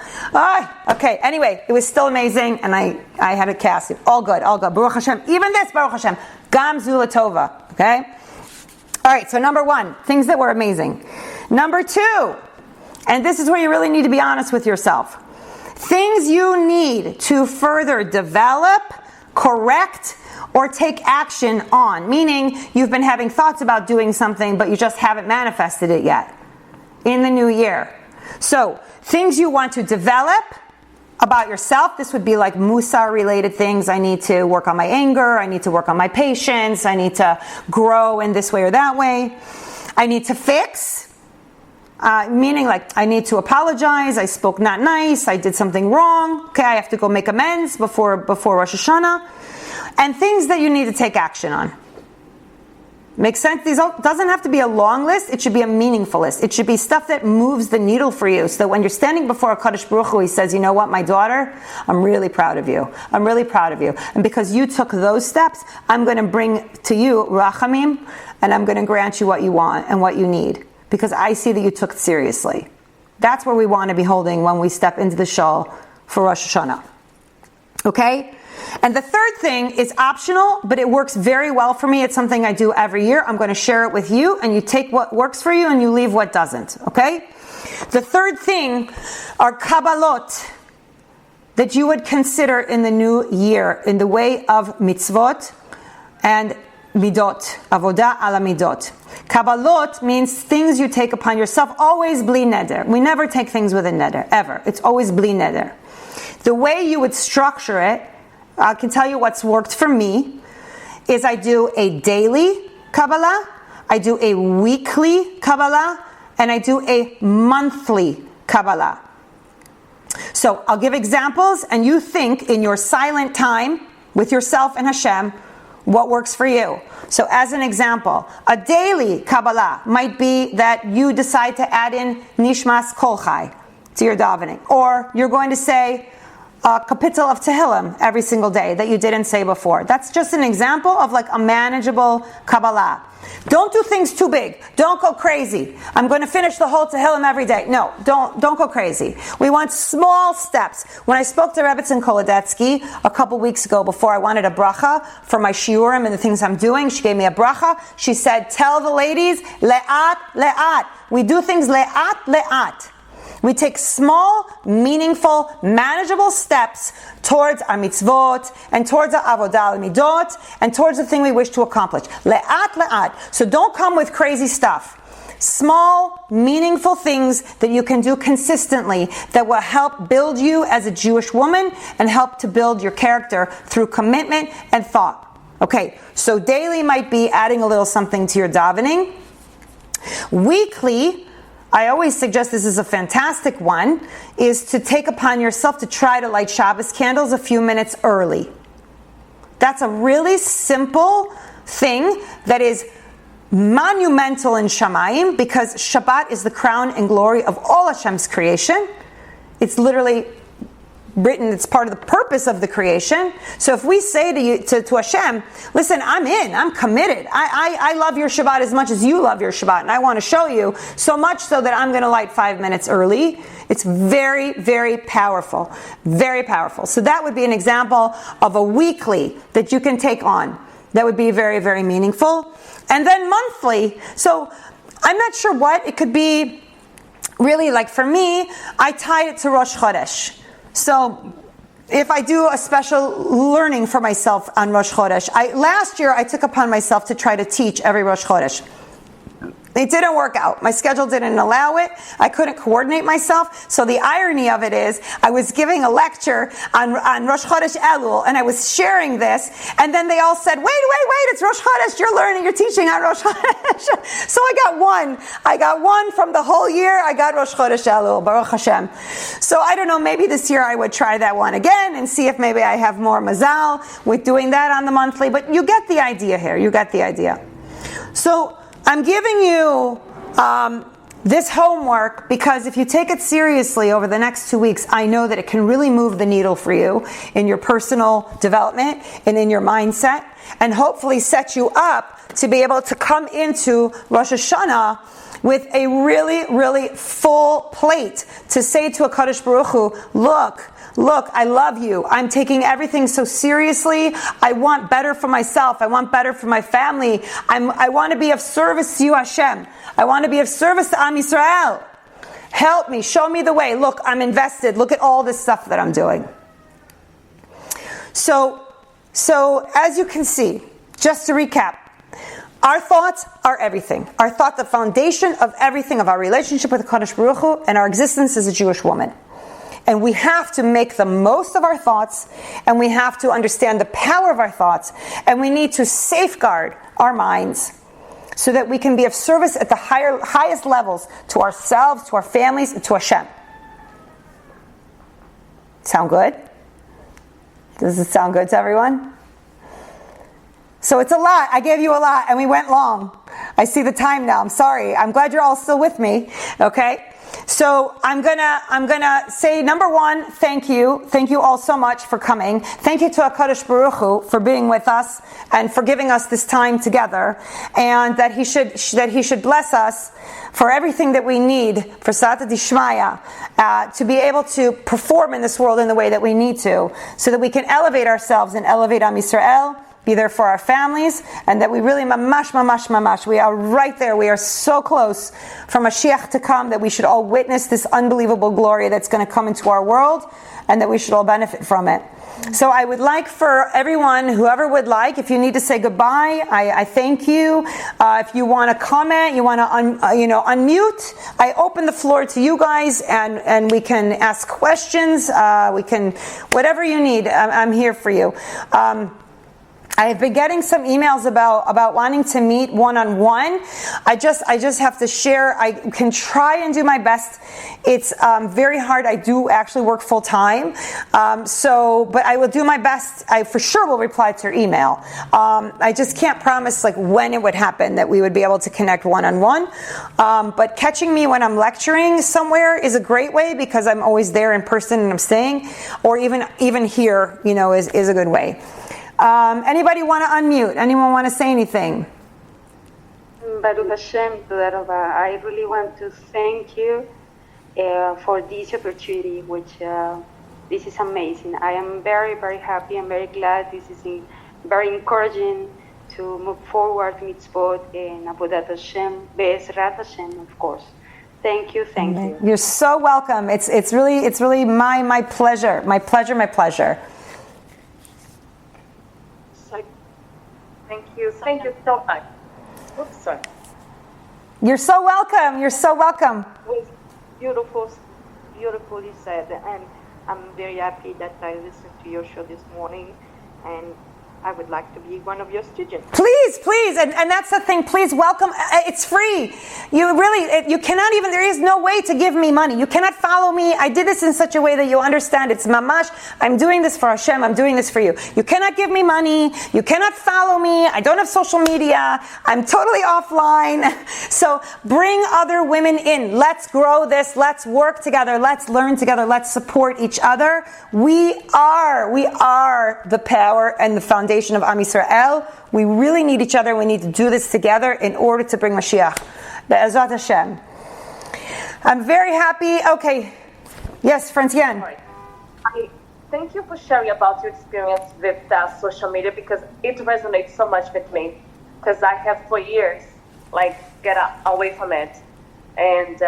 Okay, anyway, it was still amazing, and I had a cast. All good. Baruch Hashem. Even this, Baruch Hashem. Gam Zula Tova. Okay? All right, so number 1, things that were amazing. Number 2, and this is where you really need to be honest with yourself. Things you need to further develop, correct, or take action on. Meaning, you've been having thoughts about doing something, but you just haven't manifested it yet. In the new year. So, things you want to develop about yourself. This would be like Musar related things. I need to work on my anger. I need to work on my patience. I need to grow in this way or that way. I need to fix. Meaning like I need to apologize. I spoke not nice. I did something wrong. Okay, I have to go make amends before Rosh Hashanah. And things that you need to take action on. Makes sense? These doesn't have to be a long list. It should be a meaningful list. It should be stuff that moves the needle for you. So that when you're standing before a Kadosh Baruch Hu, he says, you know what, my daughter, I'm really proud of you. I'm really proud of you. And because you took those steps, I'm going to bring to you Rachamim, and I'm going to grant you what you want and what you need. Because I see that you took it seriously. That's where we want to be holding when we step into the shul for Rosh Hashanah. Okay? And the third thing is optional, but it works very well for me. It's something I do every year. I'm going to share it with you, and you take what works for you and you leave what doesn't. Okay? The third thing are kabbalot that you would consider in the new year in the way of mitzvot and midot, avodah ala midot. Kabbalot means things you take upon yourself, always bli neder. We never take things with a neder, ever. It's always bli neder. The way you would structure it I can tell you what's worked for me is I do a daily Kabbalah, I do a weekly Kabbalah, and I do a monthly Kabbalah. So I'll give examples, and you think in your silent time with yourself and Hashem what works for you. So as an example, a daily Kabbalah might be that you decide to add in Nishmas Kol Chai to your davening, or you're going to say a kapitel of Tehillim every single day that you didn't say before. That's just an example of like a manageable Kabbalah. Don't do things too big. Don't go crazy. I'm going to finish the whole Tehillim every day. No, don't go crazy. We want small steps. When I spoke to Rebbetzin Kolodetsky a couple weeks ago before I wanted a bracha for my shiurim and the things I'm doing, she gave me a bracha. She said, tell the ladies, le'at, le'at. We do things le'at, le'at. We take small, meaningful, manageable steps towards our mitzvot and towards our avodah al-midot and towards the thing we wish to accomplish. Le'at, le'at. So don't come with crazy stuff. Small, meaningful things that you can do consistently that will help build you as a Jewish woman and help to build your character through commitment and thought. Okay, so daily might be adding a little something to your davening. Weekly, I always suggest, this is a fantastic one, is to take upon yourself to try to light Shabbos candles a few minutes early. That's a really simple thing that is monumental in Shamayim, because Shabbat is the crown and glory of all Hashem's creation. It's literally written, it's part of the purpose of the creation. So if we say to you, to Hashem, listen, I'm committed. I love your Shabbat as much as you love your Shabbat, and I want to show you so much so that I'm going to light 5 minutes early. It's very, very powerful. Very powerful. So that would be an example of a weekly that you can take on. That would be very, very meaningful. And then monthly. So I'm not sure what. It could be really, like for me, I tied it to Rosh Chodesh. So if I do a special learning for myself on Rosh Chodesh, last year I took upon myself to try to teach every Rosh Chodesh. It didn't work out. My schedule didn't allow it. I couldn't coordinate myself. So the irony of it is, I was giving a lecture on Rosh Chodesh Elul, and I was sharing this, and then they all said, wait, it's Rosh Chodesh, you're teaching on Rosh Chodesh. So I got one from the whole year. I got Rosh Chodesh Elul, Baruch Hashem. So I don't know, maybe this year I would try that one again and see if maybe I have more mazal with doing that on the monthly, but you get the idea here. You get the idea. So I'm giving you this homework because if you take it seriously over the next 2 weeks, I know that it can really move the needle for you in your personal development and in your mindset, and hopefully set you up to be able to come into Rosh Hashanah with a really, really full plate to say to HaKadosh Baruch Hu, look, I love you. I'm taking everything so seriously. I want better for myself. I want better for my family. I want to be of service to you, Hashem. I want to be of service to Am Yisrael. Help me. Show me the way. Look, I'm invested. Look at all this stuff that I'm doing. So as you can see, just to recap, our thoughts are everything. Our thought, the foundation of everything, of our relationship with HaKadosh Baruch Hu and our existence as a Jewish woman. And we have to make the most of our thoughts, and we have to understand the power of our thoughts, and we need to safeguard our minds so that we can be of service at the highest levels to ourselves, to our families, and to Hashem. Sound good? Does it sound good to everyone? So it's a lot. I gave you a lot, and we went long. I see the time now. I'm sorry. I'm glad you're all still with me. Okay? So I'm gonna say, number one, thank you. Thank you all so much for coming. Thank you to HaKadosh Baruch Hu for being with us and for giving us this time together, and that He should bless us for everything that we need for Sata Dishmaya, to be able to perform in this world in the way that we need to, so that we can elevate ourselves and elevate Am Yisrael be there for our families, and that we really mamash, we are right there. We are so close for Mashiach to come that we should all witness this unbelievable glory that's going to come into our world, and that we should all benefit from it. So I would like for everyone, whoever would like, if you need to say goodbye, I thank you. If you want to comment, you want to unmute, I open the floor to you guys, and we can ask questions. We can, whatever you need, I'm here for you. I have been getting some emails about wanting to meet one-on-one. I just have to share. I can try and do my best. It's very hard. I do actually work full time, but I will do my best. I for sure will reply to your email. I just can't promise like when it would happen that we would be able to connect one-on-one. But catching me when I'm lecturing somewhere is a great way, because I'm always there in person and I'm staying, or even here, is a good way. Anybody want to unmute? Anyone want to say anything? Baruch Hashem, I really want to thank you for this opportunity, which this is amazing. I am very, very happy. I'm very glad. This is very encouraging to move forward Mitzvot and Avodat Hashem, Be'ezrat Hashem, of course. Thank you. You're so welcome. It's really my pleasure. My pleasure. Thank you so much. Oops, sorry. You're so welcome. It was beautifully said, and I'm very happy that I listened to your show this morning, and I would like to be one of your students. Please, and that's the thing. Please welcome. It's free. You cannot even. There is no way to give me money. You cannot follow me. I did this in such a way that you understand. It's mamash. I'm doing this for Hashem. I'm doing this for you. You cannot give me money. You cannot follow me. I don't have social media. I'm totally offline. So bring other women in. Let's grow this. Let's work together. Let's learn together. Let's support each other. We are the power and the foundation of Am Yisrael. We really need each other. We need to do this together in order to bring Mashiach. Be'ezrat Hashem. I'm very happy. Okay. Yes, Francienne. I thank you for sharing about your experience with social media, because it resonates so much with me. Because I have for years, get away from it. And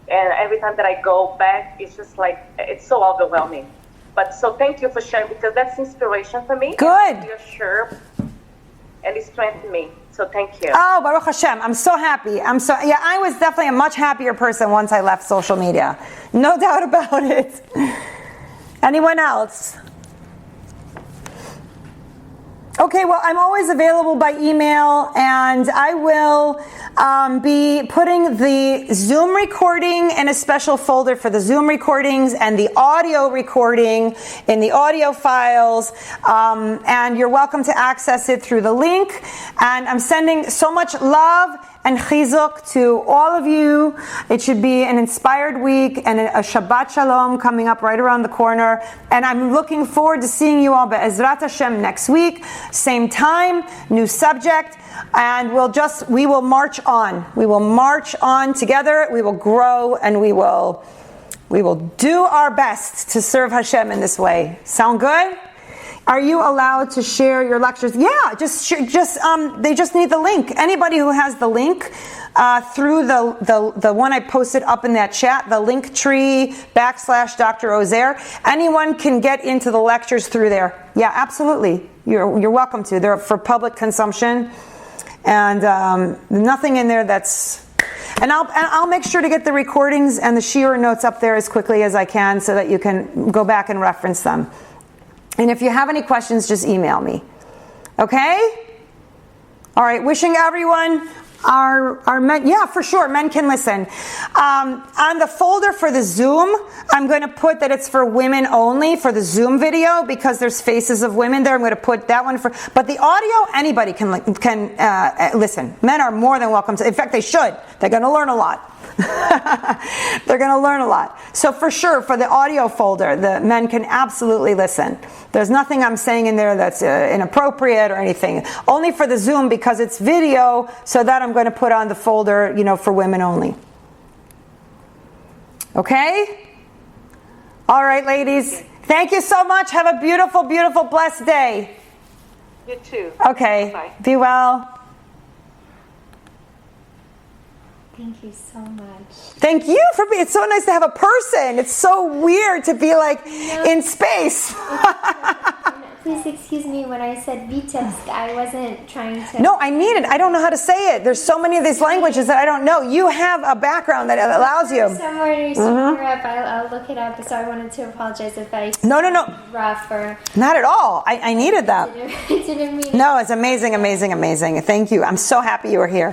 every time that I go back, it's just it's so overwhelming. But so thank you for sharing, because that's inspiration for me. Good. You're sure, and it strengthened me. So thank you. Oh, Baruch Hashem. I'm so happy. I was definitely a much happier person once I left social media. No doubt about it. Anyone else? Okay, well, I'm always available by email, and I will be putting the Zoom recording in a special folder for the Zoom recordings, and the audio recording in the audio files, and you're welcome to access it through the link. And I'm sending so much love and chizuk to all of you. It should be an inspired week and a Shabbat Shalom coming up right around the corner. And I'm looking forward to seeing you all be'ezrat Hashem next week. Same time, new subject. And we will march on. We will march on together. We will grow, and we will do our best to serve Hashem in this way. Sound good? Are you allowed to share your lectures? Yeah, they just need the link. Anybody who has the link through the one I posted up in that chat, the link tree / Dr. Ozair, anyone can get into the lectures through there. Yeah, absolutely. You're welcome to. They're for public consumption, and nothing in there that's. And I'll make sure to get the recordings and the Shiur notes up there as quickly as I can, so that you can go back and reference them. And if you have any questions, just email me. Okay? All right. Wishing everyone our men. Yeah, for sure. Men can listen. On the folder for the Zoom, I'm going to put that it's for women only for the Zoom video, because there's faces of women there. I'm going to put that one but the audio, anybody can listen. Men are more than welcome to. In fact, they should. They're going to learn a lot. They're going to learn a lot. So for sure, for the audio folder, the men can absolutely listen. There's nothing I'm saying in there that's inappropriate or anything. Only for the Zoom, because it's video, so that I'm going to put on the folder, for women only. Okay? All right, ladies. Thank you so much. Have a beautiful, beautiful, blessed day. You too. Okay. Bye. Be well. Thank you so much. Thank you for being. It's so nice to have a person. It's so weird to be like in space. Please excuse me when I said Vitebsk. I wasn't trying to. No, I need it. I don't know how to say it. There's so many of these languages that I don't know. You have a background that allows you. Somewhere in Europe, I'll look it up. So I wanted to apologize if I No. rough or Not at all. I needed that. didn't mean it. No, it's amazing, amazing, amazing. Thank you. I'm so happy you were here.